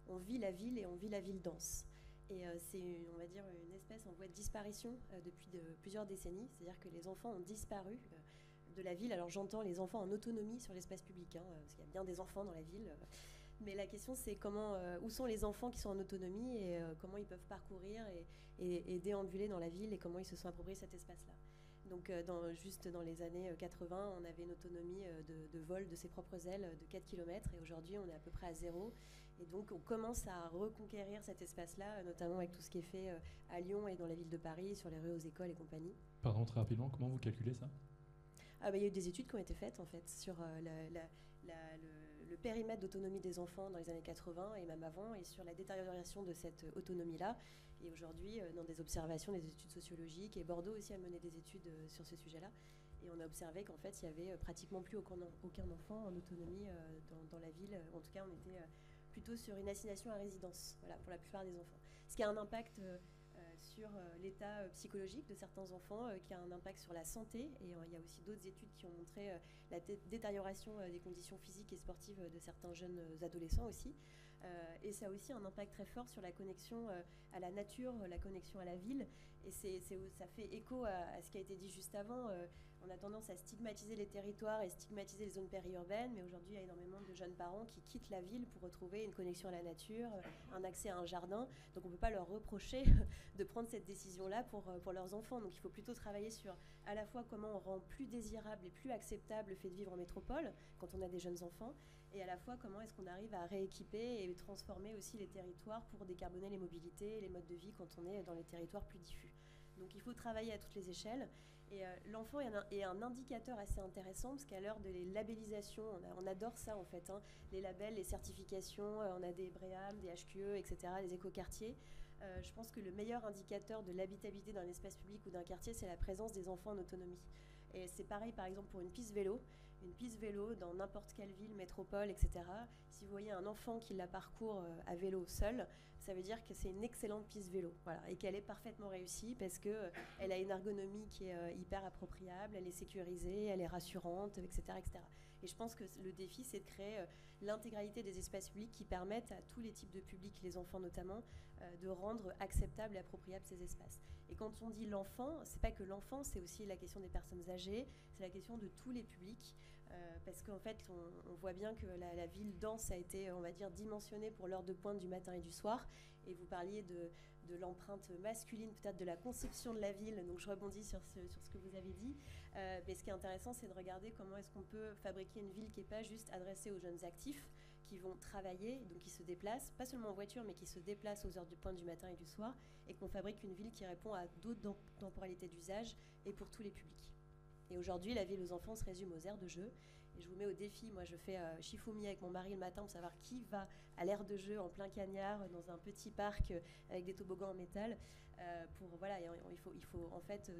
on vit la ville, et on vit la ville dense. Et c'est, on va dire, une espèce en voie de disparition depuis plusieurs décennies. C'est-à-dire que les enfants ont disparu de la ville. Alors j'entends les enfants en autonomie sur l'espace public, parce qu'il y a bien des enfants dans la ville. Mais la question, c'est où sont les enfants qui sont en autonomie, et comment ils peuvent parcourir et déambuler dans la ville, et comment ils se sont appropriés cet espace-là. Donc juste dans les années 80, on avait une autonomie de vol de ses propres ailes de 4 km, et aujourd'hui on est à peu près à 0. Et donc on commence à reconquérir cet espace-là, notamment avec tout ce qui est fait à Lyon et dans la ville de Paris, sur les rues, aux écoles et compagnie. Pardon, très rapidement, comment vous calculez ça ? Il y a eu des études qui ont été faites en fait sur le le périmètre d'autonomie des enfants dans les années 80 et même avant, et sur la détérioration de cette autonomie-là. Et aujourd'hui, dans des observations, des études sociologiques, et Bordeaux aussi a mené des études sur ce sujet-là, et on a observé qu'en fait, il y avait pratiquement plus aucun enfant en autonomie dans la ville. En tout cas, on était plutôt sur une assignation à résidence, voilà, pour la plupart des enfants. Ce qui a un impact sur l'état psychologique de certains enfants, qui a un impact sur la santé. Et il y a aussi d'autres études qui ont montré la détérioration des conditions physiques et sportives de certains jeunes adolescents aussi. Et ça a aussi un impact très fort sur la connexion à la nature, la connexion à la ville. Et ça fait écho à ce qui a été dit juste avant. On a tendance à stigmatiser les territoires et stigmatiser les zones périurbaines, mais aujourd'hui, il y a énormément de jeunes parents qui quittent la ville pour retrouver une connexion à la nature, un accès à un jardin. Donc on ne peut pas leur reprocher de prendre cette décision-là pour leurs enfants. Donc il faut plutôt travailler sur à la fois comment on rend plus désirable et plus acceptable le fait de vivre en métropole quand on a des jeunes enfants, et à la fois comment est-ce qu'on arrive à rééquiper et transformer aussi les territoires pour décarboner les mobilités et les modes de vie quand on est dans les territoires plus diffus. Donc il faut travailler à toutes les échelles. Et l'enfant est un indicateur assez intéressant, parce qu'à l'heure des labellisations, on adore ça en fait, hein, les labels, les certifications, on a des BREEAM, des HQE, etc., les écoquartiers. Je pense que le meilleur indicateur de l'habitabilité d'un espace public ou d'un quartier, c'est la présence des enfants en autonomie. Et c'est pareil par exemple pour une piste vélo. Une piste vélo dans n'importe quelle ville, métropole, etc. Si vous voyez un enfant qui la parcourt à vélo seul, ça veut dire que c'est une excellente piste vélo, voilà, et qu'elle est parfaitement réussie parce qu'elle a une ergonomie qui est hyper appropriable, elle est sécurisée, elle est rassurante, etc., etc. Et je pense que le défi, c'est de créer l'intégralité des espaces publics qui permettent à tous les types de publics, les enfants notamment, de rendre acceptables et appropriables ces espaces. Et quand on dit l'enfant, c'est pas que l'enfant, c'est aussi la question des personnes âgées, c'est la question de tous les publics. Parce qu'en fait, on voit bien que la ville dense a été, on va dire, dimensionnée pour l'heure de pointe du matin et du soir. Et vous parliez de l'empreinte masculine, peut-être de la conception de la ville. Donc je rebondis sur ce que vous avez dit. Mais ce qui est intéressant, c'est de regarder comment est-ce qu'on peut fabriquer une ville qui n'est pas juste adressée aux jeunes actifs, qui vont travailler, donc qui se déplacent, pas seulement en voiture, mais qui se déplacent aux heures de pointe du matin et du soir, et qu'on fabrique une ville qui répond à d'autres temporalités d'usage et pour tous les publics. Et aujourd'hui, la ville aux enfants se résume aux aires de jeu. Et je vous mets au défi, moi je fais Shifumi avec mon mari le matin pour savoir qui va à l'aire de jeu en plein cagnard, dans un petit parc avec des toboggans en métal. Il faut en fait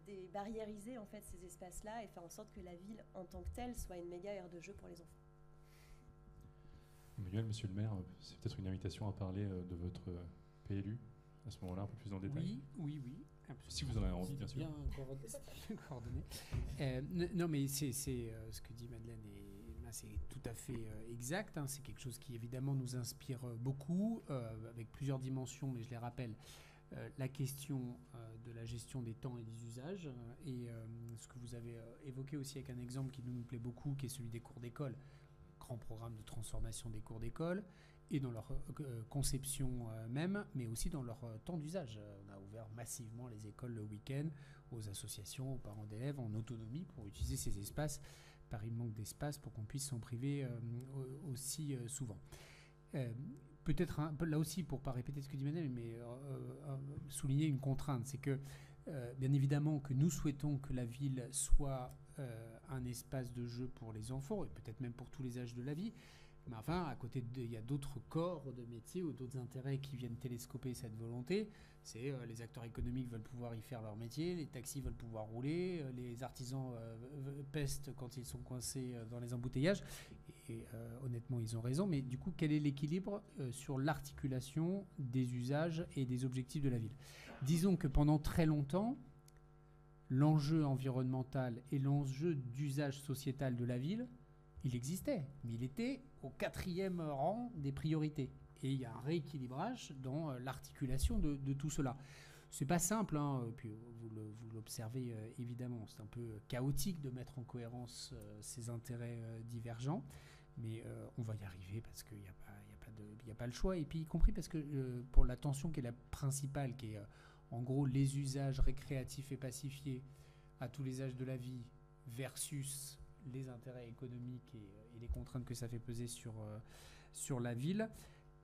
débarriériser en fait ces espaces-là et faire en sorte que la ville en tant que telle soit une méga aire de jeu pour les enfants. Emmanuel, monsieur le maire, c'est peut-être une invitation à parler de votre PLU à ce moment-là, un peu plus en détail. Oui. Si vous en avez envie, bien sûr. Bien coordonné. Non, mais c'est ce que dit Madeleine, et c'est tout à fait exact. Hein. C'est quelque chose qui, évidemment, nous inspire beaucoup, avec plusieurs dimensions, mais je les rappelle. La question de la gestion des temps et des usages, et ce que vous avez évoqué aussi avec un exemple qui nous plaît beaucoup, qui est celui des cours d'école, grand programme de transformation des cours d'école, et dans leur conception même, mais aussi dans leur temps d'usage. On a ouvert massivement les écoles le week-end aux associations, aux parents d'élèves en autonomie pour utiliser ces espaces. Par il manque d'espace pour qu'on puisse s'en priver aussi souvent. Peut-être là aussi, pour ne pas répéter ce que dit Madeleine, mais souligner une contrainte, c'est que bien évidemment que nous souhaitons que la ville soit un espace de jeu pour les enfants, et peut-être même pour tous les âges de la vie. Mais enfin, à côté, il y a d'autres corps de métiers ou d'autres intérêts qui viennent télescoper cette volonté. C'est les acteurs économiques veulent pouvoir y faire leur métier, les taxis veulent pouvoir rouler, les artisans pestent quand ils sont coincés dans les embouteillages. Et honnêtement, ils ont raison. Mais du coup, quel est l'équilibre sur l'articulation des usages et des objectifs de la ville ? Disons que pendant très longtemps, l'enjeu environnemental et l'enjeu d'usage sociétal de la ville, il existait, mais il était au 4e rang des priorités. Et il y a un rééquilibrage dans l'articulation de tout cela. C'est pas simple, hein, puis vous l'observez évidemment, c'est un peu chaotique de mettre en cohérence ces intérêts divergents, mais on va y arriver parce qu'il n'y a pas le choix, et puis y compris parce que pour la tension qui est la principale, qui est en gros les usages récréatifs et pacifiés à tous les âges de la vie versus les intérêts économiques et les contraintes que ça fait peser sur la ville,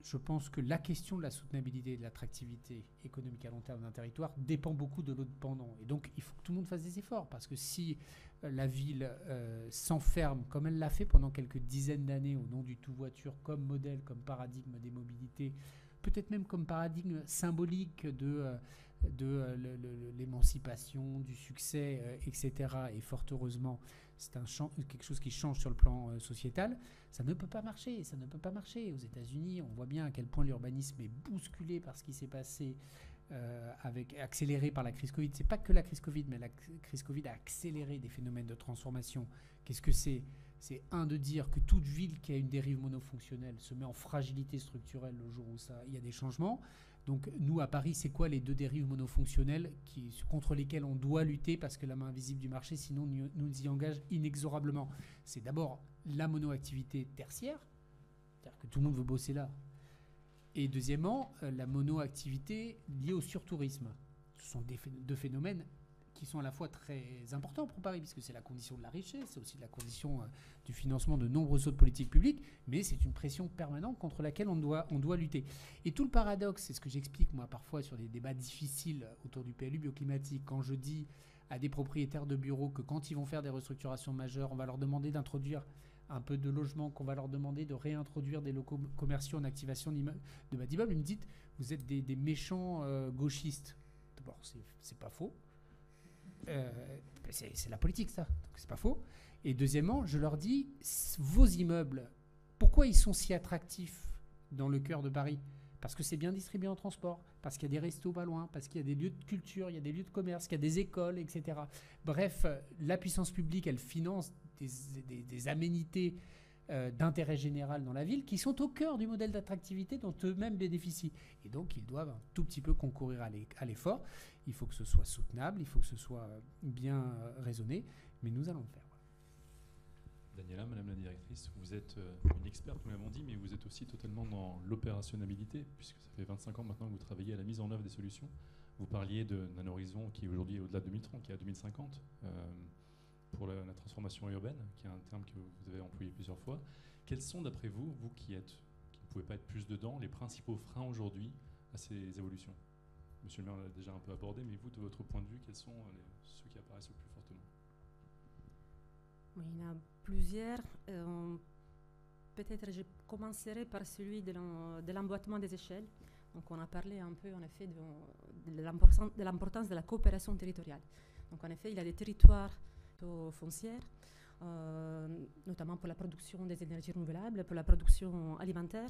je pense que la question de la soutenabilité et de l'attractivité économique à long terme d'un territoire dépend beaucoup de l'autre pendant. Et donc, il faut que tout le monde fasse des efforts, parce que si la ville s'enferme, comme elle l'a fait pendant quelques dizaines d'années, au nom du tout-voiture, comme modèle, comme paradigme des mobilités, peut-être même comme paradigme symbolique de l'émancipation, du succès, etc. Et fort heureusement, c'est quelque chose qui change sur le plan sociétal. Ça ne peut pas marcher, ça ne peut pas marcher. Aux États-Unis, on voit bien à quel point l'urbanisme est bousculé par ce qui s'est passé, accéléré par la crise Covid. C'est pas que la crise Covid, mais la crise Covid a accéléré des phénomènes de transformation. Qu'est-ce que c'est ? C'est de dire que toute ville qui a une dérive monofonctionnelle se met en fragilité structurelle le jour où il y a des changements. Donc nous, à Paris, c'est quoi les deux dérives monofonctionnelles contre lesquelles on doit lutter, parce que la main invisible du marché, sinon, nous y engage inexorablement. C'est d'abord la monoactivité tertiaire, c'est-à-dire que tout le monde veut bosser là. Et deuxièmement, la monoactivité liée au surtourisme. Ce sont deux phénomènes qui sont à la fois très importants pour Paris, puisque c'est la condition de la richesse, c'est aussi la condition du financement de nombreuses autres politiques publiques, mais c'est une pression permanente contre laquelle on doit lutter. Et tout le paradoxe, c'est ce que j'explique moi parfois sur des débats difficiles autour du PLU bioclimatique, quand je dis à des propriétaires de bureaux que quand ils vont faire des restructurations majeures, on va leur demander d'introduire un peu de logement, qu'on va leur demander de réintroduire des locaux commerciaux en activation de bas d'immeubles, ils me disent « vous êtes des méchants gauchistes ». D'abord, c'est pas faux. C'est la politique, ça, donc c'est pas faux. Et deuxièmement, je leur dis, vos immeubles, pourquoi ils sont si attractifs dans le cœur de Paris ? Parce que c'est bien distribué en transport, parce qu'il y a des restos pas loin, parce qu'il y a des lieux de culture, il y a des lieux de commerce, qu'il y a des écoles, etc. Bref, la puissance publique, elle finance des aménités d'intérêt général dans la ville qui sont au cœur du modèle d'attractivité dont eux-mêmes bénéficient. Et donc, ils doivent un tout petit peu concourir à l'effort. Il faut que ce soit soutenable, il faut que ce soit bien raisonné, mais nous allons le faire. Daniela, Madame la Directrice, vous êtes une experte, nous l'avons dit, mais vous êtes aussi totalement dans l'opérationnalité, puisque ça fait 25 ans maintenant que vous travaillez à la mise en œuvre des solutions. Vous parliez d'un horizon qui aujourd'hui est au-delà de 2030, qui est à 2050, pour la transformation urbaine, qui est un terme que vous avez employé plusieurs fois. Quels sont, d'après vous, vous qui ne pouvez pas être plus dedans, les principaux freins aujourd'hui à ces évolutions ? Monsieur le maire l'a déjà un peu abordé, mais vous, de votre point de vue, quels sont ceux qui apparaissent le plus fortement ? Oui, il y en a plusieurs. Peut-être je commencerai par celui de l'emboîtement des échelles. Donc on a parlé un peu en effet de l'importance de la coopération territoriale. Donc en effet, il y a des territoires foncières, notamment pour la production des énergies renouvelables, pour la production alimentaire.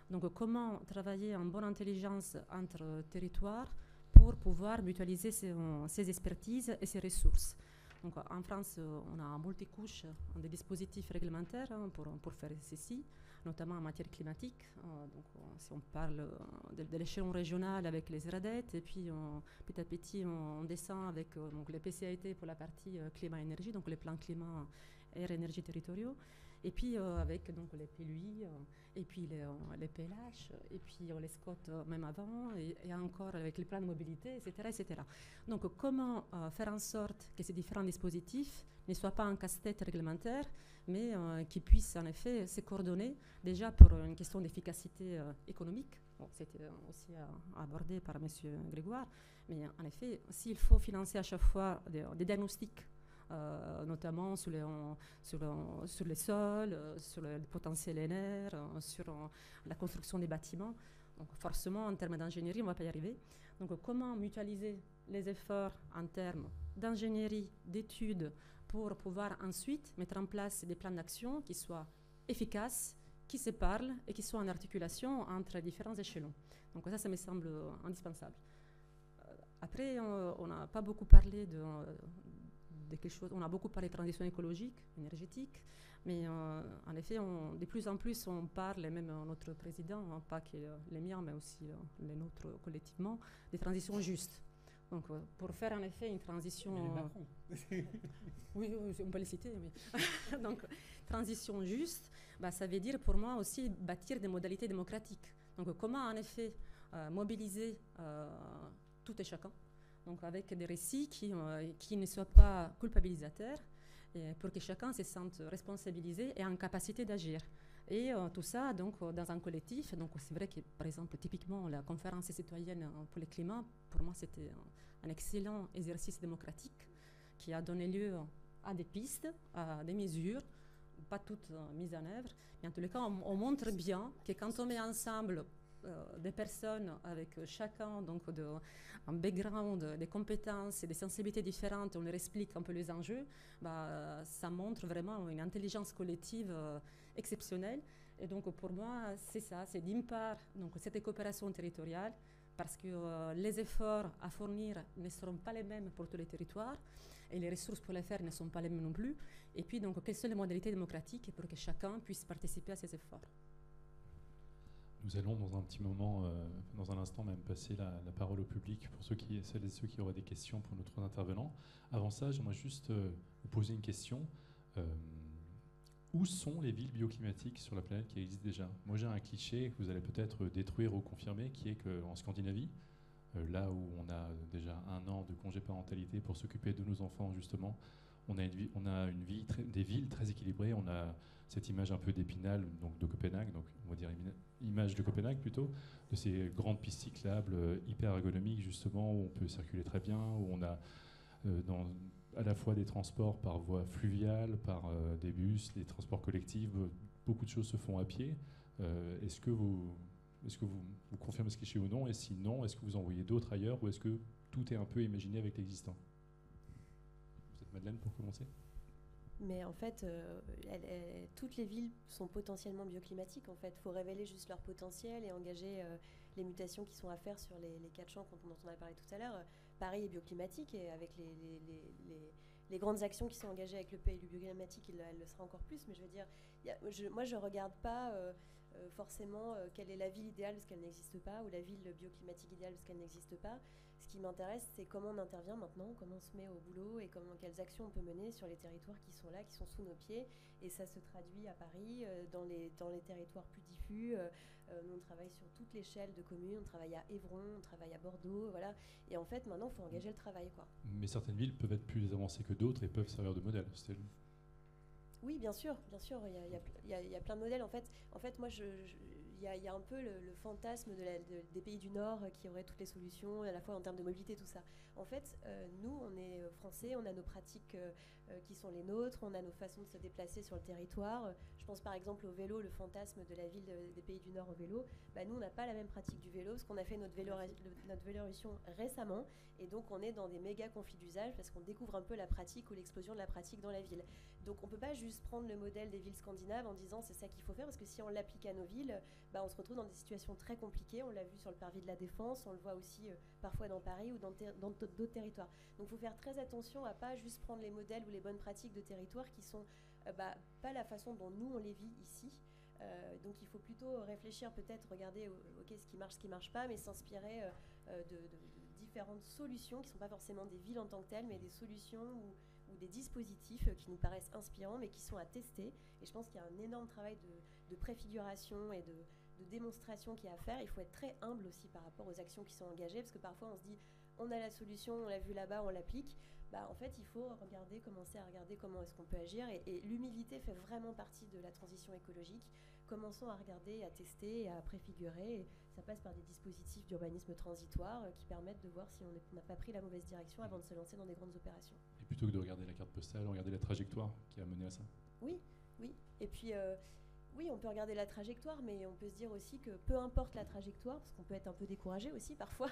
Donc comment travailler en bonne intelligence entre territoires pour pouvoir mutualiser ces expertises et ces ressources. Donc, en France, on a un multicouche des dispositifs réglementaires pour faire ceci, notamment en matière climatique. Donc, si on parle de l'échelon régional avec les RADET, et puis petit à petit, on descend avec donc les PCAET pour la partie climat-énergie, donc les plans climat, air, énergie territoriaux, et puis avec donc, les PLUI, et puis les PLH, et puis les SCOT même avant, et encore avec les plans de mobilité, etc. etc. Donc comment faire en sorte que ces différents dispositifs ne soient pas un casse-tête réglementaire, mais qu'ils puissent en effet se coordonner, déjà pour une question d'efficacité économique. Bon, c'était aussi abordé par M. Grégoire, mais en effet, s'il faut financer à chaque fois des diagnostics, notamment sur les sols, sur le potentiel NR, sur la construction des bâtiments. Donc forcément, en termes d'ingénierie, on ne va pas y arriver. Donc comment mutualiser les efforts en termes d'ingénierie, d'études, pour pouvoir ensuite mettre en place des plans d'action qui soient efficaces, qui se parlent et qui soient en articulation entre différents échelons. Donc ça me semble indispensable. Après, on n'a pas beaucoup parlé de quelque chose. On a beaucoup parlé de transition écologique, énergétique, mais en effet, de plus en plus, on parle, et même notre président, pas que les miens, mais aussi les nôtres collectivement, des transitions justes. Donc, pour faire en effet une transition... oui, on peut les citer, mais... Donc, transition juste, ça veut dire pour moi aussi bâtir des modalités démocratiques. Donc, comment en effet mobiliser tout et chacun, donc avec des récits qui ne soient pas culpabilisateurs, et pour que chacun se sente responsabilisé et en capacité d'agir. Et tout ça donc, dans un collectif. Donc c'est vrai que, par exemple, typiquement, la conférence citoyenne pour le climat, pour moi, c'était un excellent exercice démocratique qui a donné lieu à des pistes, à des mesures, pas toutes mises en œuvre. Mais en tous les cas, on montre bien que quand on met ensemble des personnes avec chacun donc, un background, des compétences et des sensibilités différentes, on leur explique un peu les enjeux, ça montre vraiment une intelligence collective exceptionnelle. Et donc pour moi, c'est ça, c'est d'une part donc, cette coopération territoriale, parce que les efforts à fournir ne seront pas les mêmes pour tous les territoires, et les ressources pour les faire ne sont pas les mêmes non plus. Et puis, donc, quelles sont les modalités démocratiques pour que chacun puisse participer à ces efforts? Nous allons dans un petit moment, dans un instant même, passer la parole au public pour celles et ceux qui auraient des questions pour nos trois intervenants. Avant ça, j'aimerais juste vous poser une question. Où sont les villes bioclimatiques sur la planète qui existent déjà? Moi, j'ai un cliché que vous allez peut-être détruire ou confirmer, qui est qu'en Scandinavie, là où on a déjà 1 an de congé parentalité pour s'occuper de nos enfants, justement, on a des villes très équilibrées. On a cette image un peu d'Épinal, donc de Copenhague, donc on va dire image de Copenhague plutôt, de ces grandes pistes cyclables hyper ergonomiques, justement, où on peut circuler très bien, où on a à la fois des transports par voie fluviale, par des bus, des transports collectifs, beaucoup de choses se font à pied. Est-ce que vous confirmez ce cliché ou non? Et sinon, est-ce que vous en voyez d'autres ailleurs, ou est-ce que tout est un peu imaginé avec l'existant? Peut-être Madeleine pour commencer. Mais en fait, toutes les villes sont potentiellement bioclimatiques. En fait, il faut révéler juste leur potentiel et engager les mutations qui sont à faire sur les 4 champs dont on a parlé tout à l'heure. Paris est bioclimatique, et avec les grandes actions qui sont engagées avec le PLU bioclimatique, elle le sera encore plus. Mais je veux dire, moi, je ne regarde pas forcément quelle est la ville idéale parce qu'elle n'existe pas, ou la ville bioclimatique idéale parce qu'elle n'existe pas. Ce qui m'intéresse, c'est comment on intervient maintenant, comment on se met au boulot, et quelles actions on peut mener sur les territoires qui sont là, qui sont sous nos pieds. Et ça se traduit à Paris, dans les territoires plus diffus. Nous, on travaille sur toute l'échelle de communes, on travaille à Évron, on travaille à Bordeaux, voilà. Et en fait, maintenant, il faut engager le travail, quoi. Mais certaines villes peuvent être plus avancées que d'autres et peuvent servir de modèle. Oui, bien sûr, il y a plein de modèles. En fait moi, il y a un peu le fantasme des pays du Nord qui auraient toutes les solutions, à la fois en termes de mobilité, tout ça. En fait, nous, on est français, on a nos pratiques qui sont les nôtres, on a nos façons de se déplacer sur le territoire. Je pense par exemple au vélo, le fantasme de la ville des pays du Nord au vélo. Nous, on n'a pas la même pratique du vélo, parce qu'on a fait notre véloration récemment, et donc on est dans des méga conflits d'usage, parce qu'on découvre un peu la pratique ou l'explosion de la pratique dans la ville. Donc on ne peut pas juste prendre le modèle des villes scandinaves en disant c'est ça qu'il faut faire, parce que si on l'applique à nos villes, on se retrouve dans des situations très compliquées. On l'a vu sur le parvis de la Défense, on le voit aussi parfois dans Paris ou dans d'autres territoires. Donc il faut faire très attention à ne pas juste prendre les modèles ou les bonnes pratiques de territoires qui sont pas la façon dont nous on les vit ici. Donc il faut plutôt réfléchir, peut-être regarder ce qui marche pas, mais s'inspirer de différentes solutions qui ne sont pas forcément des villes en tant que telles, mais des solutions ou des dispositifs qui nous paraissent inspirants, mais qui sont à tester. Et je pense qu'il y a un énorme travail de préfiguration et de démonstration qui est à faire. Il faut être très humble aussi par rapport aux actions qui sont engagées, parce que parfois on se dit on a la solution, on l'a vu là-bas, on l'applique. En fait, il faut commencer à regarder comment est-ce qu'on peut agir. Et l'humilité fait vraiment partie de la transition écologique. Commençons à regarder, à tester et à préfigurer. Et ça passe par des dispositifs d'urbanisme transitoire qui permettent de voir si on n'a pas pris la mauvaise direction avant de se lancer dans des grandes opérations. Et plutôt que de regarder la carte postale, regarder la trajectoire qui a mené à ça. Oui. Et puis, oui, on peut regarder la trajectoire, mais on peut se dire aussi que peu importe la trajectoire, parce qu'on peut être un peu découragé aussi parfois,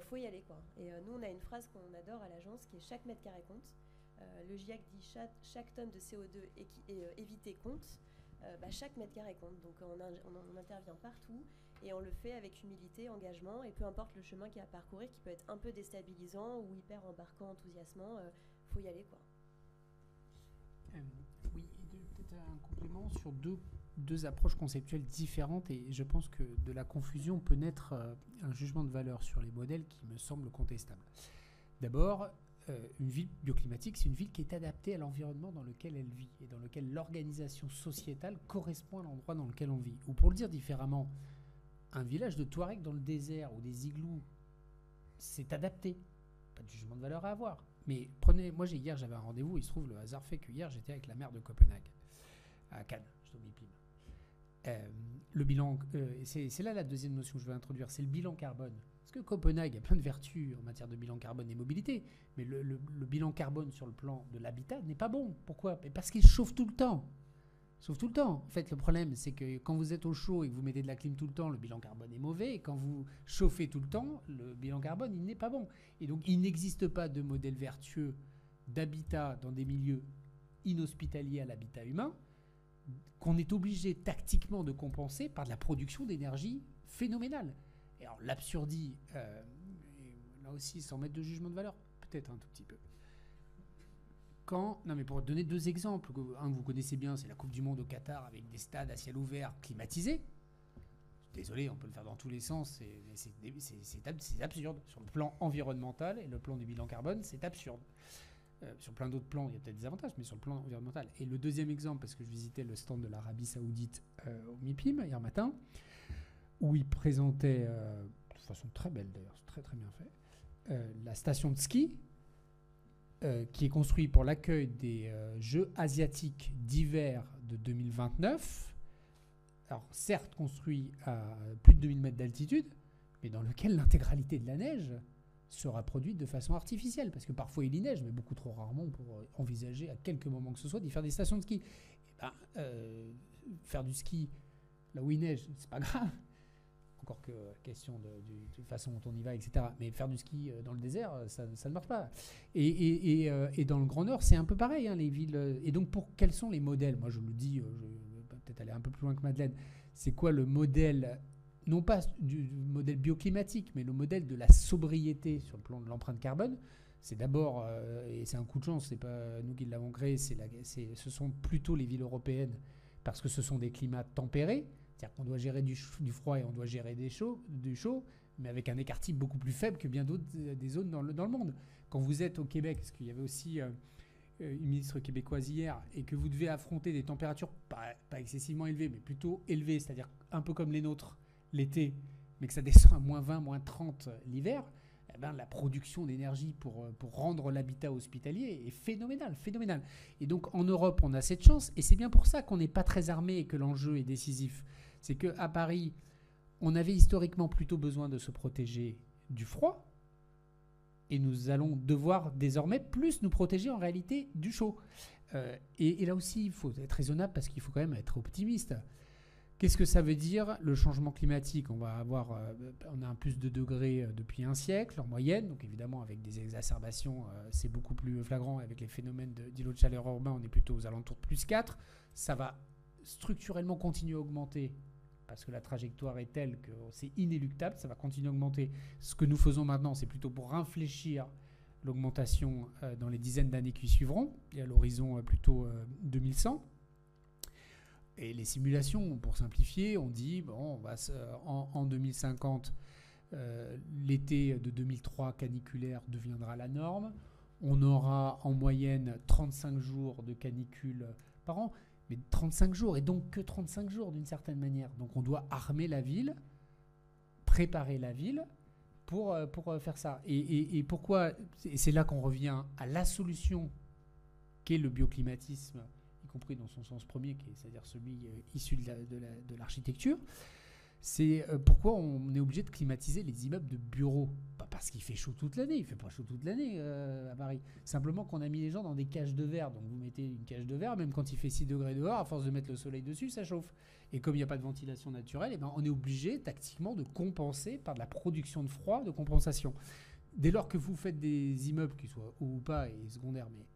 faut y aller, quoi. Et nous, on a une phrase qu'on adore à l'agence qui est chaque mètre carré compte. Le GIEC dit chaque tonne de CO2 évité compte. Chaque mètre carré compte. Donc on intervient partout et on le fait avec humilité, engagement, et peu importe le chemin qu'il y a à parcourir, qui peut être un peu déstabilisant ou hyper embarquant, enthousiasmant, faut y aller, quoi. Oui, peut-être un complément sur deux approches conceptuelles différentes, et je pense que de la confusion peut naître un jugement de valeur sur les modèles qui me semble contestable. D'abord, une ville bioclimatique, c'est une ville qui est adaptée à l'environnement dans lequel elle vit et dans lequel l'organisation sociétale correspond à l'endroit dans lequel on vit. Ou pour le dire différemment, un village de Touareg dans le désert ou des igloos, c'est adapté. Pas de jugement de valeur à avoir. Mais hier j'avais un rendez-vous, il se trouve, le hasard fait que hier j'étais avec la maire de Copenhague, à Cannes, je t'oublie Pim. le bilan, c'est là la deuxième notion que je veux introduire, c'est le bilan carbone. Parce que Copenhague a plein de vertus en matière de bilan carbone et mobilité, mais le bilan carbone sur le plan de l'habitat n'est pas bon. Pourquoi? Parce qu'il chauffe tout le temps. Sauf tout le temps. En fait, le problème, c'est que quand vous êtes au chaud et que vous mettez de la clim tout le temps, le bilan carbone est mauvais. Et quand vous chauffez tout le temps, le bilan carbone, il n'est pas bon. Et donc, il n'existe pas de modèle vertueux d'habitat dans des milieux inhospitaliers à l'habitat humain qu'on est obligé tactiquement de compenser par de la production d'énergie phénoménale. Et alors, l'absurdie, là aussi, sans mettre de jugement de valeur, peut-être un tout petit peu. Non, mais pour donner deux exemples, un que vous connaissez bien, c'est la Coupe du Monde au Qatar avec des stades à ciel ouvert climatisés. Désolé, on peut le faire dans tous les sens, c'est absurde. Sur le plan environnemental et le plan du bilan carbone, c'est absurde. Sur plein d'autres plans, il y a peut-être des avantages, mais sur le plan environnemental. Et le deuxième exemple, parce que je visitais le stand de l'Arabie Saoudite au MIPIM hier matin, où ils présentaient, de façon très belle d'ailleurs, c'est très très bien fait, la station de ski, qui est construit pour l'accueil des Jeux asiatiques d'hiver de 2029. Alors, certes construit à plus de 2000 mètres d'altitude, mais dans lequel l'intégralité de la neige sera produite de façon artificielle. Parce que parfois il y neige, mais beaucoup trop rarement pour envisager à quelque moment que ce soit d'y faire des stations de ski. Faire du ski là où il neige, c'est pas grave. Encore que question de façon dont on y va, etc. Mais faire du ski dans le désert, ça ne marche pas. Et dans le Grand Nord, c'est un peu pareil, hein, les villes. Et donc, quels sont les modèles? Moi, je le dis, je vais peut-être aller un peu plus loin que Madeleine. C'est quoi le modèle, non pas du modèle bioclimatique, mais le modèle de la sobriété sur le plan de l'empreinte carbone? C'est d'abord, et c'est un coup de chance, c'est pas nous qui l'avons créé, ce sont plutôt les villes européennes, parce que ce sont des climats tempérés. C'est-à-dire qu'on doit gérer du froid et on doit gérer du chaud, mais avec un écart type beaucoup plus faible que bien d'autres des zones dans le monde. Quand vous êtes au Québec, parce qu'il y avait aussi une ministre québécoise hier, et que vous devez affronter des températures pas excessivement élevées, mais plutôt élevées, c'est-à-dire un peu comme les nôtres l'été, mais que ça descend à -20, -30 l'hiver, eh ben, la production d'énergie pour rendre l'habitat hospitalier est phénoménale. Et donc en Europe, on a cette chance, et c'est bien pour ça qu'on n'est pas très armé et que l'enjeu est décisif. C'est qu'à Paris, on avait historiquement plutôt besoin de se protéger du froid, et nous allons devoir désormais plus nous protéger en réalité du chaud. Et là aussi, il faut être raisonnable parce qu'il faut quand même être optimiste. Qu'est-ce que ça veut dire le changement climatique? On a un plus de degrés depuis un siècle en moyenne, donc évidemment avec des exacerbations, c'est beaucoup plus flagrant. Avec les phénomènes d'îlots de chaleur urbains, on est plutôt aux alentours de +4. Ça va structurellement continuer à augmenter parce que la trajectoire est telle que c'est inéluctable, ça va continuer à augmenter. Ce que nous faisons maintenant, c'est plutôt pour infléchir l'augmentation dans les dizaines d'années qui suivront, et à l'horizon plutôt 2100. Et les simulations, pour simplifier, on dit, bon, en 2050, l'été de 2003 caniculaire deviendra la norme. On aura en moyenne 35 jours de canicule par an. Mais 35 jours, et donc que 35 jours d'une certaine manière. Donc on doit armer la ville, préparer la ville pour faire ça. Et pourquoi? Et c'est là qu'on revient à la solution qu'est le bioclimatisme, y compris dans son sens premier, c'est-à-dire celui issu de l'architecture. C'est pourquoi on est obligé de climatiser les immeubles de bureaux. Pas parce qu'il fait chaud toute l'année, il ne fait pas chaud toute l'année à Paris. Simplement qu'on a mis les gens dans des cages de verre. Donc vous mettez une cage de verre, même quand il fait 6 degrés dehors, à force de mettre le soleil dessus, ça chauffe. Et comme il n'y a pas de ventilation naturelle, eh ben, on est obligé tactiquement de compenser par de la production de froid, de compensation. Dès lors que vous faites des immeubles, qu'ils soient hauts ou pas et secondaires, mais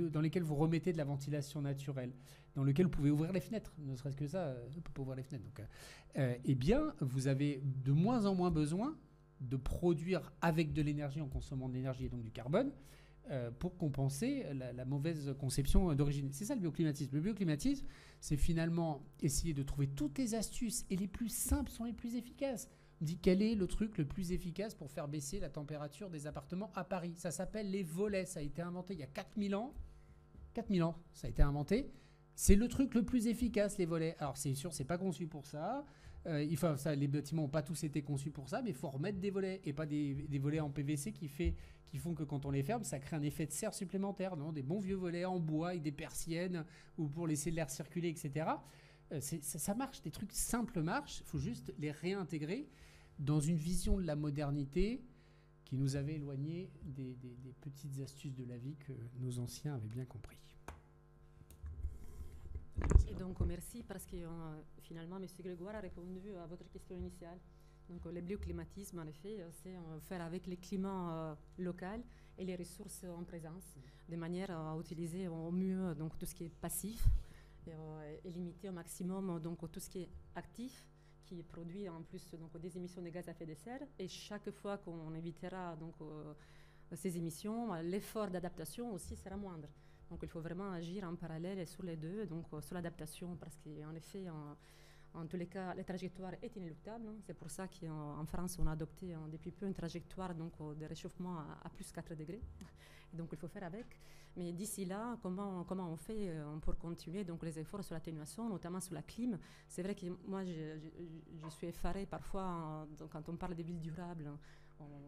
dans lesquels vous remettez de la ventilation naturelle, dans lesquels vous pouvez ouvrir les fenêtres, ne serait-ce que ça, on ne peut pas ouvrir les fenêtres. Donc, eh bien, vous avez de moins en moins besoin de produire avec de l'énergie en consommant de l'énergie et donc du carbone pour compenser la mauvaise conception d'origine. C'est ça le bioclimatisme. Le bioclimatisme, c'est finalement essayer de trouver toutes les astuces, et les plus simples sont les plus efficaces. On dit quel est le truc le plus efficace pour faire baisser la température des appartements à Paris. Ça s'appelle les volets. Ça a été inventé il y a 4000 ans. 4000 ans, ça a été inventé. C'est le truc le plus efficace, les volets. Alors c'est sûr, c'est pas conçu pour ça. Les bâtiments n'ont pas tous été conçus pour ça, mais il faut remettre des volets, et pas des volets en PVC qui font que quand on les ferme, ça crée un effet de serre supplémentaire. Non, des bons vieux volets en bois avec des persiennes ou pour laisser l'air circuler, etc. Ça marche, des trucs simples marchent, il faut juste les réintégrer dans une vision de la modernité qui nous avait éloignés des petites astuces de la vie que nos anciens avaient bien compris. Et donc, merci parce que finalement, M. Grégoire a répondu à votre question initiale. Donc, le bioclimatisme, en effet, c'est faire avec les climats locaux et les ressources en présence, de manière à utiliser au mieux donc, tout ce qui est passif et limiter au maximum donc, tout ce qui est actif, qui produit en plus donc, des émissions de gaz à effet de serre. Et chaque fois qu'on évitera donc, ces émissions, l'effort d'adaptation aussi sera moindre. Donc il faut vraiment agir en parallèle sur les deux, donc sur l'adaptation, parce qu'en effet, en tous les cas, la trajectoire est inéluctable. C'est pour ça qu'en France, on a adopté depuis peu une trajectoire donc, de réchauffement à plus 4 degrés. Et donc il faut faire avec. Mais d'ici là, comment on fait pour continuer donc, les efforts sur l'atténuation, notamment sur la clim? C'est vrai que moi, je suis effarée parfois quand on parle des villes durables.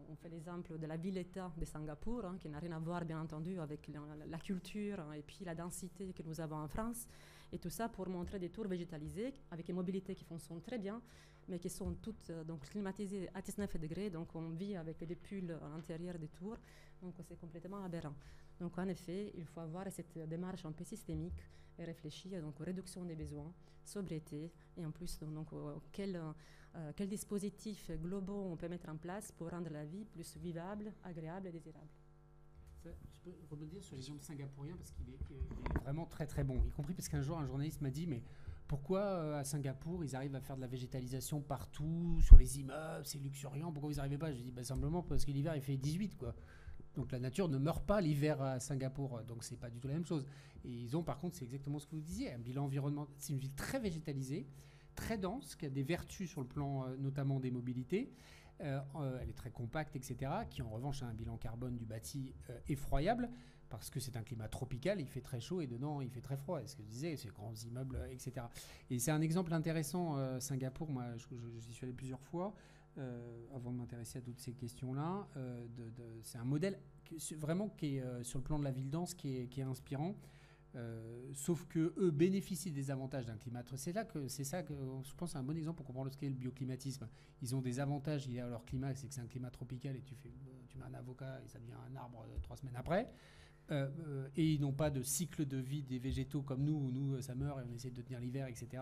On fait l'exemple de la ville-État de Singapour, qui n'a rien à voir, bien entendu, avec la culture et puis la densité que nous avons en France. Et tout ça pour montrer des tours végétalisées avec des mobilités qui fonctionnent très bien, mais qui sont toutes donc, climatisées à 19 degrés. Donc, on vit avec des pulls à l'intérieur des tours. Donc, c'est complètement aberrant. Donc, en effet, il faut avoir cette démarche un peu systémique et réfléchir donc, aux réductions des besoins, sobriété, et en plus, donc, quels dispositifs globaux on peut mettre en place pour rendre la vie plus vivable, agréable et désirable. Je peux rebondir sur l'exemple singapourien parce qu'il est vraiment très très bon, y compris parce qu'un jour un journaliste m'a dit mais pourquoi à Singapour ils arrivent à faire de la végétalisation partout, sur les immeubles, c'est luxuriant, pourquoi vous n'y arrivez pas? Je lui ai dit simplement parce que l'hiver il fait 18 quoi. Donc la nature ne meurt pas l'hiver à Singapour, donc c'est pas du tout la même chose. Et ils ont par contre, c'est exactement ce que vous disiez, un bilan environnemental, c'est une ville très végétalisée, très dense, qui a des vertus sur le plan notamment des mobilités. Elle est très compacte, etc., qui en revanche a un bilan carbone du bâti effroyable, parce que c'est un climat tropical, il fait très chaud et dedans il fait très froid. Ce que je disais, ces grands immeubles, etc. Et c'est un exemple intéressant, Singapour, moi j'y suis allé plusieurs fois, avant de m'intéresser à toutes ces questions-là. C'est un modèle vraiment qui est, sur le plan de la ville dense, qui est inspirant. Sauf que eux bénéficient des avantages d'un climat. C'est ça que je pense c'est un bon exemple pour comprendre ce qu'est le bioclimatisme. Ils ont des avantages liés à leur climat, c'est que c'est un climat tropical et tu mets un avocat et ça devient un arbre 3 semaines après. Et ils n'ont pas de cycle de vie des végétaux comme nous, où nous ça meurt et on essaie de tenir l'hiver, etc.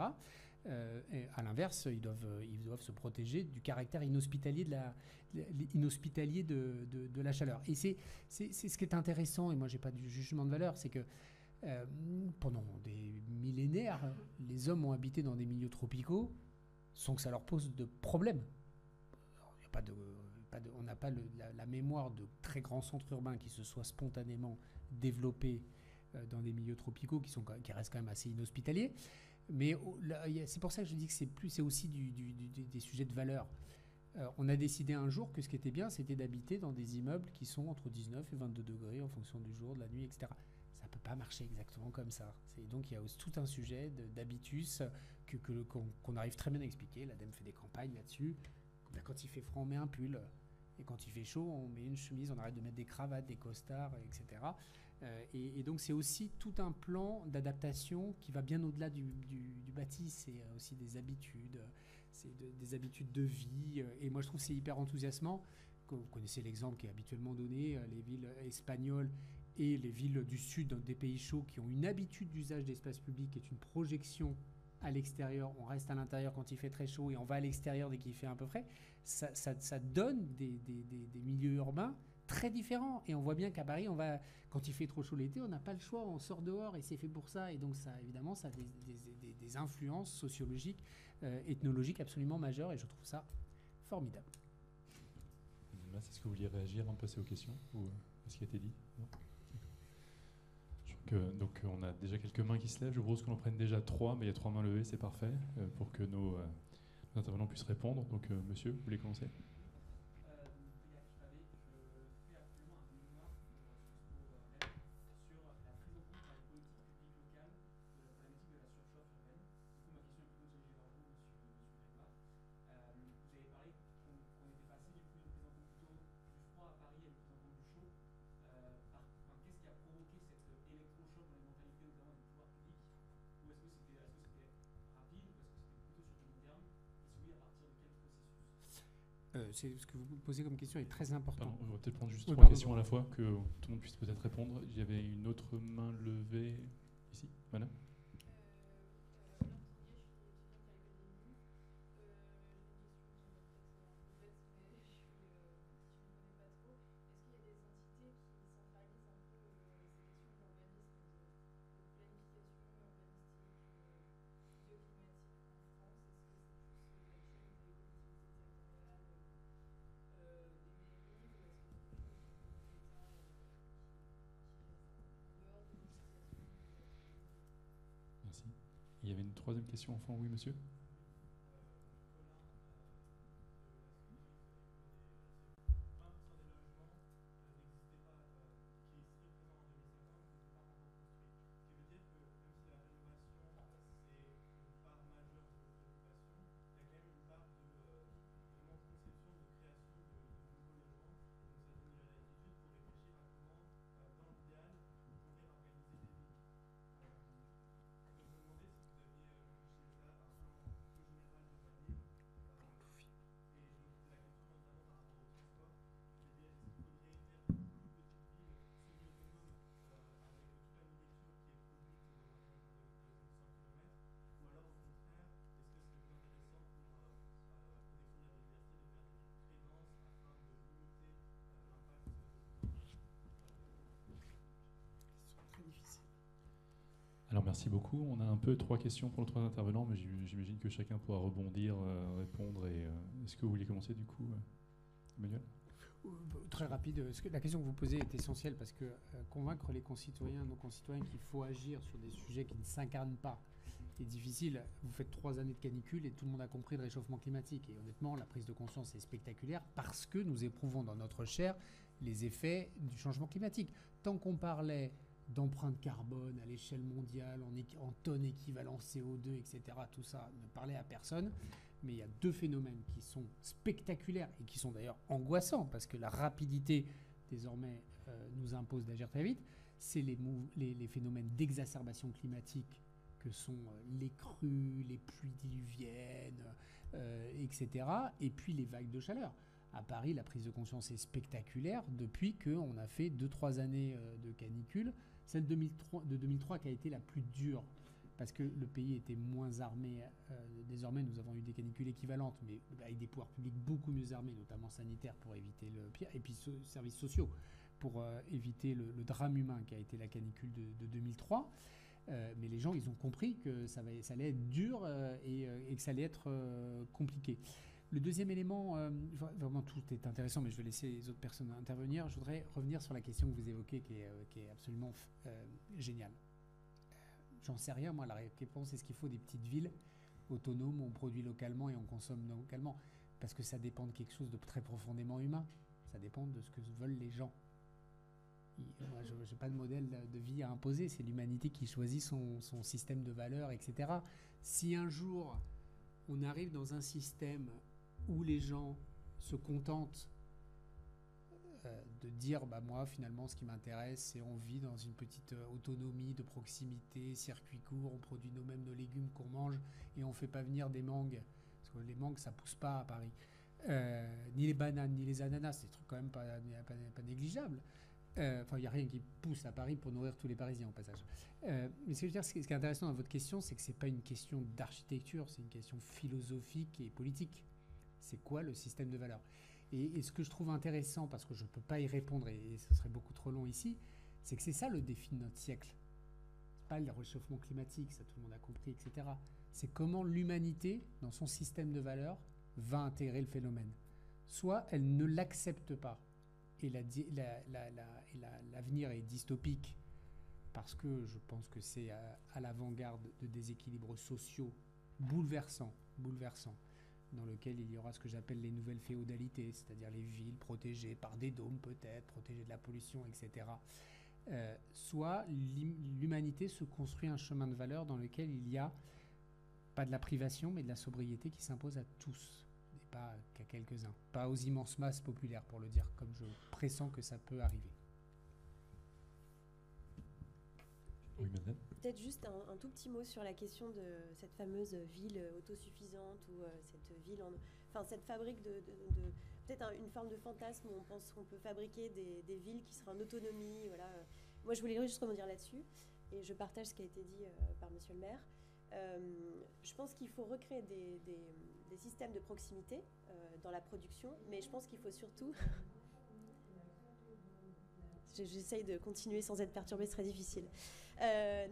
Et à l'inverse, ils doivent se protéger du caractère inhospitalier de la chaleur. Et c'est ce qui est intéressant, et moi j'ai pas de jugement de valeur, c'est que pendant des millénaires, les hommes ont habité dans des milieux tropicaux sans que ça leur pose de problème. On n'a pas la mémoire de très grands centres urbains qui se soient spontanément développés dans des milieux tropicaux qui restent quand même assez inhospitaliers. Mais c'est pour ça que je dis que c'est aussi des sujets de valeur. On a décidé un jour que ce qui était bien, c'était d'habiter dans des immeubles qui sont entre 19 et 22 degrés en fonction du jour, de la nuit, etc. Ça ne peut pas marcher exactement comme ça. Donc il y a aussi tout un sujet d'habitus qu'on arrive très bien à expliquer. L'ADEME fait des campagnes là-dessus. Quand il fait froid, on met un pull. Et quand il fait chaud, on met une chemise, on arrête de mettre des cravates, des costards, etc. Et donc c'est aussi tout un plan d'adaptation qui va bien au-delà du bâti. C'est aussi des habitudes, des habitudes de vie. Et moi je trouve que c'est hyper enthousiasmant. Vous connaissez l'exemple qui est habituellement donné, les villes espagnoles et les villes du sud des pays chauds qui ont une habitude d'usage d'espace public qui est une projection à l'extérieur. On reste à l'intérieur quand il fait très chaud et on va à l'extérieur dès qu'il fait un peu frais. Ça donne des milieux urbains très différents. Et on voit bien qu'à Paris, quand il fait trop chaud l'été, on n'a pas le choix, on sort dehors et c'est fait pour ça. Et donc ça, évidemment, ça a des influences sociologiques, ethnologiques absolument majeures et je trouve ça formidable. Est-ce que vous vouliez réagir avant de passer aux questions ou à ce qui a été dit? Non. Donc on a déjà quelques mains qui se lèvent. Je vous propose qu'on en prenne déjà 3, mais il y a 3 mains levées, c'est parfait, pour que nos intervenants puissent répondre. Donc monsieur, vous voulez commencer? Ce que vous posez comme question est très important. Pardon, on va peut-être prendre juste Oui, trois pardon, questions à la fois, que tout le monde puisse peut-être répondre. Il y avait une autre main levée ici, madame. Merci. Il y avait une troisième question, enfin, oui, monsieur. Alors merci beaucoup. On a un peu 3 questions pour les 3 intervenants, mais j'imagine que chacun pourra rebondir, répondre. Est-ce que vous voulez commencer du coup, Emmanuel ? Très rapide. La question que vous posez est essentielle parce que convaincre nos concitoyens qu'il faut agir sur des sujets qui ne s'incarnent pas est difficile. Vous faites 3 années de canicule et tout le monde a compris le réchauffement climatique. Et honnêtement, la prise de conscience est spectaculaire parce que nous éprouvons dans notre chair les effets du changement climatique. Tant qu'on parlait d'empreinte carbone à l'échelle mondiale, en tonnes équivalent CO2, etc., tout ça ne parlait à personne. Mais il y a 2 phénomènes qui sont spectaculaires et qui sont d'ailleurs angoissants parce que la rapidité désormais nous impose d'agir très vite. C'est les phénomènes d'exacerbation climatique que sont les crues, les pluies diluviennes, etc. Et puis les vagues de chaleur. À Paris, la prise de conscience est spectaculaire depuis qu'on a fait 2-3 années de canicule. Celle de 2003 qui a été la plus dure parce que le pays était moins armé. Désormais, nous avons eu des canicules équivalentes, mais avec des pouvoirs publics beaucoup mieux armés, notamment sanitaires pour éviter le pire, et puis services sociaux pour éviter le drame humain qui a été la canicule de 2003. Mais les gens, ils ont compris que ça allait être dur et que ça allait être compliqué. Le deuxième élément, vraiment tout est intéressant, mais je vais laisser les autres personnes intervenir. Je voudrais revenir sur la question que vous évoquez, qui est absolument géniale. J'en sais rien, moi, la réponse, est-ce qu'il faut des petites villes autonomes où on produit localement et on consomme localement ? Parce que ça dépend de quelque chose de très profondément humain. Ça dépend de ce que veulent les gens. Moi, je n'ai pas de modèle de vie à imposer. C'est l'humanité qui choisit son système de valeurs, etc. Si un jour, on arrive dans un système où les gens se contentent de dire moi finalement ce qui m'intéresse c'est on vit dans une petite autonomie de proximité, circuit court, on produit nous-mêmes nos légumes qu'on mange et on ne fait pas venir des mangues parce que les mangues ça pousse pas à Paris, ni les bananes ni les ananas, c'est des trucs quand même pas négligeables. Enfin, il n'y a rien qui pousse à Paris pour nourrir tous les Parisiens au passage. Mais ce que je veux dire, ce qui est intéressant dans votre question, c'est que ce n'est pas une question d'architecture, c'est une question philosophique et politique. C'est quoi le système de valeurs ? Et ce que je trouve intéressant, parce que je ne peux pas y répondre et ce serait beaucoup trop long ici, c'est que c'est ça le défi de notre siècle. Ce n'est pas le réchauffement climatique, ça tout le monde a compris, etc. C'est comment l'humanité, dans son système de valeurs, va intégrer le phénomène. Soit elle ne l'accepte pas, et l'avenir est dystopique, parce que je pense que c'est à l'avant-garde de déséquilibres sociaux bouleversants, dans lequel il y aura ce que j'appelle les nouvelles féodalités, c'est-à-dire les villes protégées par des dômes peut-être, protégées de la pollution, etc. Soit l'humanité se construit un chemin de valeur dans lequel il n'y a pas de la privation, mais de la sobriété qui s'impose à tous, et pas qu'à quelques-uns, pas aux immenses masses populaires, pour le dire, comme je pressens que ça peut arriver. Oui, madame. peut-être juste un tout petit mot sur la question de cette fameuse ville autosuffisante ou cette fabrique peut-être une forme de fantasme où on pense qu'on peut fabriquer des villes qui seraient en autonomie. Voilà. Moi, je voulais juste rebondir là-dessus et je partage ce qui a été dit par Monsieur le maire. Je pense qu'il faut recréer des systèmes de proximité dans la production, mais je pense qu'il faut surtout... J'essaye de continuer sans être perturbée, c'est très difficile.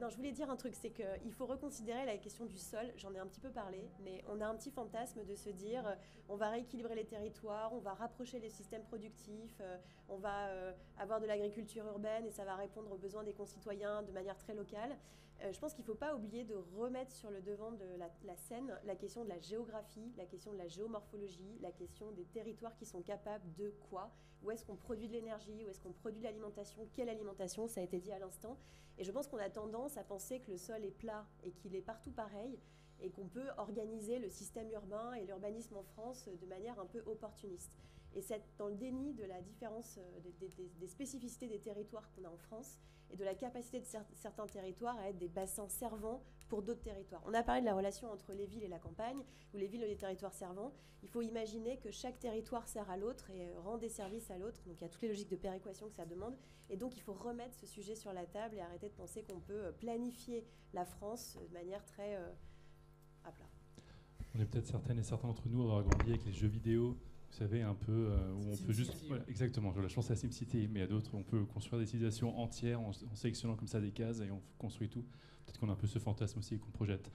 Non, je voulais dire un truc, c'est qu'il faut reconsidérer la question du sol. J'en ai un petit peu parlé, mais on a un petit fantasme de se dire on va rééquilibrer les territoires, on va rapprocher les systèmes productifs, on va avoir de l'agriculture urbaine et ça va répondre aux besoins des concitoyens de manière très locale. Je pense qu'il ne faut pas oublier de remettre sur le devant de la scène la question de la géographie, la question de la géomorphologie, la question des territoires qui sont capables de quoi, où est-ce qu'on produit de l'énergie, où est-ce qu'on produit de l'alimentation, quelle alimentation, ça a été dit à l'instant. Et je pense qu'on a tendance à penser que le sol est plat et qu'il est partout pareil et qu'on peut organiser le système urbain et l'urbanisme en France de manière un peu opportuniste. Et c'est dans le déni de la différence des spécificités des territoires qu'on a en France et de la capacité de certains territoires à être des bassins servants pour d'autres territoires. On a parlé de la relation entre les villes et la campagne, ou les villes et les territoires servants. Il faut imaginer que chaque territoire sert à l'autre et rend des services à l'autre. Donc il y a toutes les logiques de péréquation que ça demande. Et donc il faut remettre ce sujet sur la table et arrêter de penser qu'on peut planifier la France de manière très à plat. On est peut-être certaines et certains d'entre nous à avoir grandi avec les jeux vidéo. Vous savez, un peu où on peut juste... Voilà, exactement, je pense à SimCity, mais à d'autres, on peut construire des civilisations entières en sélectionnant comme ça des cases et on construit tout. Peut-être qu'on a un peu ce fantasme aussi qu'on projette.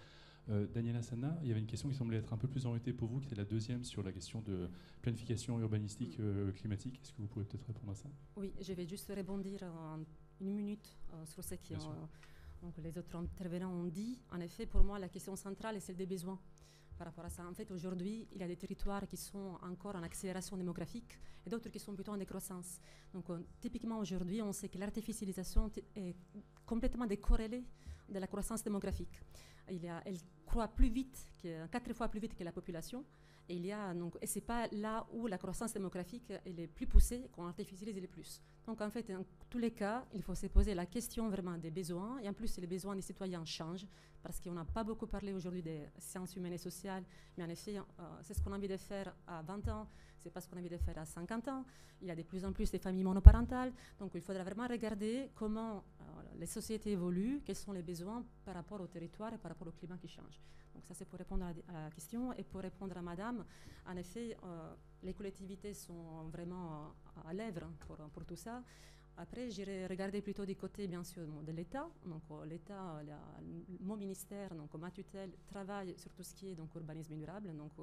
Daniela Sanna, il y avait une question qui semblait être un peu plus orientée pour vous, qui est la deuxième sur la question de planification urbanistique climatique. Est-ce que vous pouvez peut-être répondre à ça? Oui, je vais juste rebondir en une minute sur ce que donc les autres intervenants ont dit. En effet, pour moi, la question centrale est celle des besoins. Par rapport à ça, en fait, aujourd'hui, il y a des territoires qui sont encore en accélération démographique et d'autres qui sont plutôt en décroissance. Donc, typiquement, aujourd'hui, on sait que l'artificialisation est complètement décorrélée de la croissance démographique. Elle croît 4 fois plus vite que la population. Et ce n'est pas là où la croissance démographique est plus poussée qu'on artificialise le plus. Donc en fait, dans tous les cas, il faut se poser la question vraiment des besoins. Et en plus, les besoins des citoyens changent parce qu'on n'a pas beaucoup parlé aujourd'hui des sciences humaines et sociales. Mais en effet, c'est ce qu'on a envie de faire à 20 ans. Ce n'est pas ce qu'on a envie de faire à 50 ans. Il y a de plus en plus des familles monoparentales. Donc il faudra vraiment regarder comment les sociétés évoluent, quels sont les besoins par rapport au territoire et par rapport au climat qui change. Donc ça, c'est pour répondre à la question. Et pour répondre à madame, en effet, les collectivités sont vraiment à l'œuvre pour tout ça. Après, j'irai regarder plutôt du côté, bien sûr, de l'État. Donc l'État, mon ministère, donc ma tutelle, travaille sur tout ce qui est donc, urbanisme durable. Donc,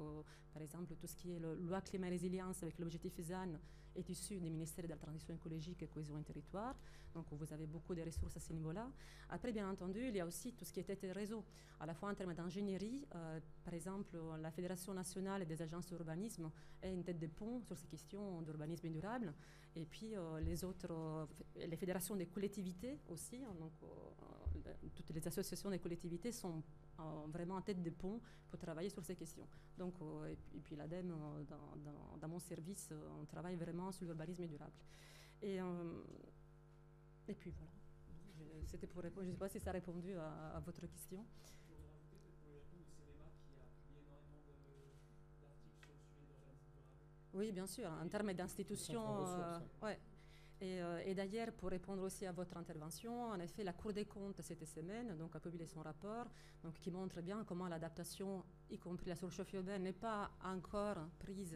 par exemple, tout ce qui est loi climat et résilience avec l'objectif ZAN est issu du ministère de la Transition écologique et cohésion et territoire. Donc, vous avez beaucoup de ressources à ce niveau-là. Après, bien entendu, il y a aussi tout ce qui est tête et réseau, à la fois en termes d'ingénierie. Par exemple, la Fédération nationale des agences d'urbanisme est une tête de pont sur ces questions d'urbanisme durable. Et puis, les fédérations des collectivités aussi, donc, toutes les associations des collectivités sont vraiment en tête de pont pour travailler sur ces questions. Donc, et puis l'ADEME, dans mon service, on travaille vraiment sur l'urbanisme durable. Et puis voilà, c'était pour répondre. Je ne sais pas si ça a répondu à votre question. Oui, bien sûr, en termes d'institutions. Ouais. Et d'ailleurs, pour répondre aussi à votre intervention, en effet, la Cour des comptes, cette semaine, donc, a publié son rapport donc, qui montre bien comment l'adaptation, y compris la surchauffe urbaine, n'est pas encore prise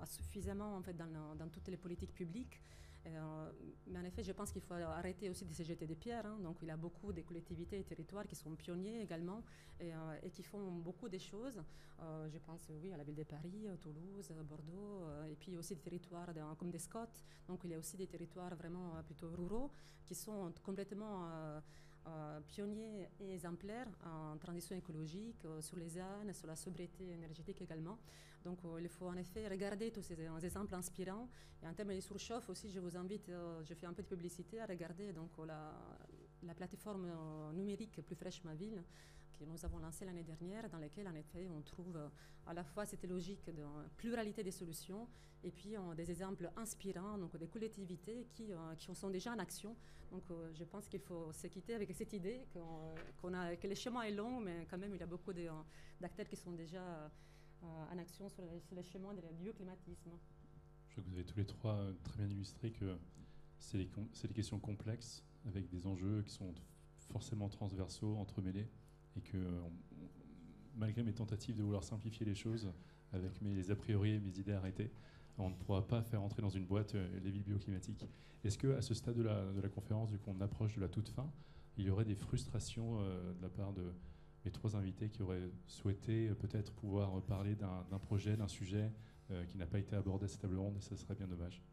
suffisamment en fait, dans toutes les politiques publiques. Mais en effet, je pense qu'il faut arrêter aussi de se jeter des pierres. Donc, il y a beaucoup de collectivités et territoires qui sont pionniers également et qui font beaucoup de choses. Je pense, oui, à la ville de Paris, Toulouse, Bordeaux, et puis aussi des territoires comme des Scots. Donc, il y a aussi des territoires vraiment plutôt ruraux qui sont complètement pionniers et exemplaires en transition écologique, sur les ZAN, sur la sobriété énergétique également. Donc il faut en effet regarder tous ces exemples inspirants. Et en termes de surchauffe aussi, je vous invite, je fais un peu de publicité, à regarder donc, la plateforme numérique Plus fraîche ma ville, que nous avons lancé l'année dernière, dans lesquels, en effet, on trouve à la fois cette logique de pluralité des solutions et puis des exemples inspirants, donc des collectivités qui sont déjà en action. Donc, je pense qu'il faut se quitter avec cette idée que le chemin est long, mais quand même, il y a beaucoup d'acteurs qui sont déjà en action sur le chemin du bioclimatisme. Je crois que vous avez tous les trois très bien illustré que c'est des questions complexes, avec des enjeux qui sont forcément transversaux, entremêlés, et que malgré mes tentatives de vouloir simplifier les choses, avec mes a priori et mes idées arrêtées, on ne pourra pas faire entrer dans une boîte les villes bioclimatiques. Est-ce qu'à ce stade de la conférence, vu qu'on approche de la toute fin, il y aurait des frustrations de la part de mes trois invités qui auraient souhaité peut-être pouvoir parler d'un projet, d'un sujet qui n'a pas été abordé à cette table ronde, et ça serait bien dommage.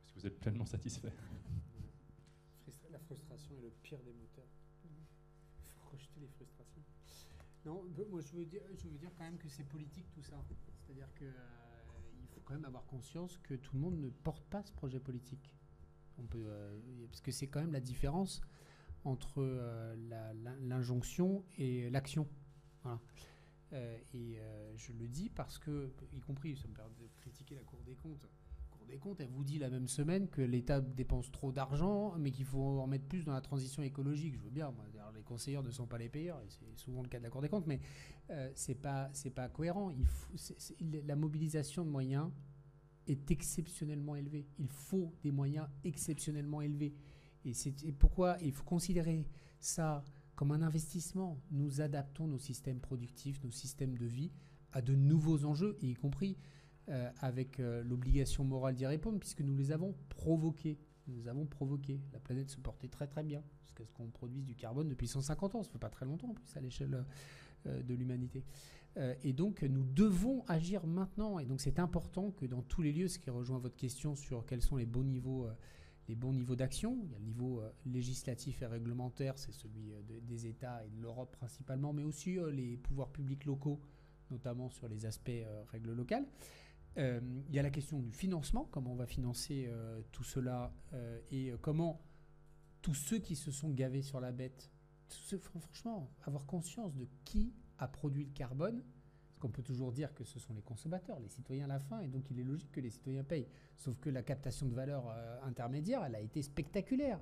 Est-ce que vous êtes pleinement satisfait? La frustration est le pire des moteurs. Il faut rejeter les frustrations. Non, moi je veux dire quand même que c'est politique tout ça. C'est-à-dire qu'il faut quand même avoir conscience que tout le monde ne porte pas ce projet politique. Parce que c'est quand même la différence entre l'injonction et l'action. Voilà. Je le dis parce que, y compris, ça me permet de critiquer la Cour des comptes. La Cour des comptes, elle vous dit la même semaine que l'État dépense trop d'argent, mais qu'il faut en mettre plus dans la transition écologique. Je veux bien, moi, les conseillers ne sont pas les payeurs, et c'est souvent le cas de la Cour des comptes, mais c'est pas cohérent. La mobilisation de moyens est exceptionnellement élevée. Il faut des moyens exceptionnellement élevés. Et pourquoi il faut considérer ça comme un investissement. Nous adaptons nos systèmes productifs, nos systèmes de vie à de nouveaux enjeux, y compris avec l'obligation morale d'y répondre, puisque nous les avons provoqués. Nous avons provoqué. La planète se portait très très bien, jusqu'à ce qu'on produise du carbone depuis 150 ans. Ça ne fait pas très longtemps en plus à l'échelle de l'humanité. Et donc nous devons agir maintenant. Et donc c'est important que dans tous les lieux, ce qui rejoint votre question sur quels sont les bons niveaux d'action. Il y a le niveau législatif et réglementaire, c'est celui des États et de l'Europe principalement, mais aussi les pouvoirs publics locaux, notamment sur les aspects règles locales. Il y a la question du financement, comment on va financer tout cela et comment tous ceux qui se sont gavés sur la bête, franchement, avoir conscience de qui a produit le carbone. Qu'on peut toujours dire que ce sont les consommateurs, les citoyens à la fin, et donc il est logique que les citoyens payent. Sauf que la captation de valeur intermédiaire, elle a été spectaculaire.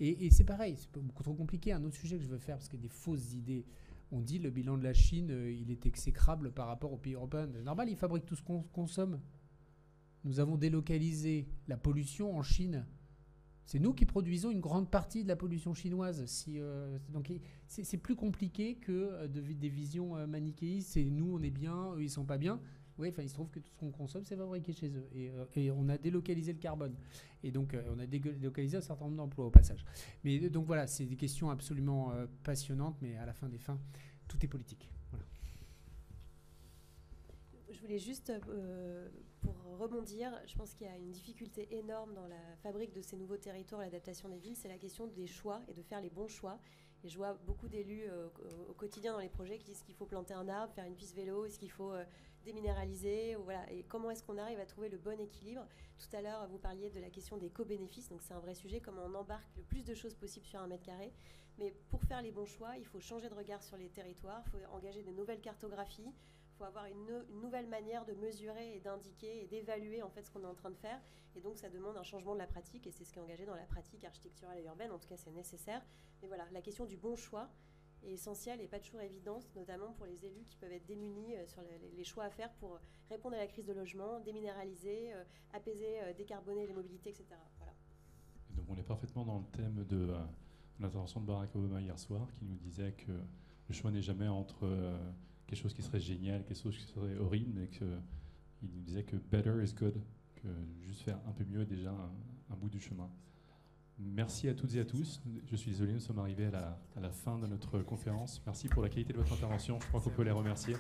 Et c'est pareil, c'est beaucoup trop compliqué. Un autre sujet que je veux faire, parce qu'il y a des fausses idées. On dit le bilan de la Chine, il est exécrable par rapport aux pays européens. Normal, ils fabriquent tout ce qu'on consomme. Nous avons délocalisé la pollution en Chine. C'est nous qui produisons une grande partie de la pollution chinoise. Donc c'est plus compliqué que des visions manichéistes. C'est nous, on est bien, eux, ils sont pas bien. Oui, il se trouve que tout ce qu'on consomme, c'est fabriqué chez eux. Et on a délocalisé le carbone. Et donc, on a délocalisé un certain nombre d'emplois au passage. Mais donc voilà, c'est des questions absolument passionnantes, mais à la fin des fins, tout est politique. Voilà. Je voulais juste, pour rebondir, je pense qu'il y a une difficulté énorme dans la fabrique de ces nouveaux territoires, l'adaptation des villes, c'est la question des choix et de faire les bons choix. Et je vois beaucoup d'élus au quotidien dans les projets qui disent qu'il faut planter un arbre, faire une piste vélo, est-ce qu'il faut déminéraliser, voilà. Et comment est-ce qu'on arrive à trouver le bon équilibre. Tout à l'heure, vous parliez de la question des co-bénéfices, donc c'est un vrai sujet, comment on embarque le plus de choses possible sur un mètre carré. Mais pour faire les bons choix, il faut changer de regard sur les territoires, il faut engager de nouvelles cartographies, il faut avoir une nouvelle manière de mesurer et d'indiquer et d'évaluer en fait ce qu'on est en train de faire. Et donc ça demande un changement de la pratique, et c'est ce qui est engagé dans la pratique architecturale et urbaine, en tout cas c'est nécessaire. Mais voilà, la question du bon choix est essentielle et pas toujours évidente, notamment pour les élus qui peuvent être démunis sur les choix à faire pour répondre à la crise de logement, déminéraliser, apaiser, décarboner les mobilités, etc. Voilà. Et donc on est parfaitement dans le thème de l'intervention de Barack Obama hier soir, qui nous disait que le choix n'est jamais entre quelque chose qui serait génial, quelque chose qui serait horrible, mais qu'il nous disait que better is good, que juste faire un peu mieux est déjà un bout du chemin. Merci à toutes et à tous. Je suis désolé, nous sommes arrivés à la fin de notre conférence. Merci pour la qualité de votre intervention. Je crois qu'on peut les remercier.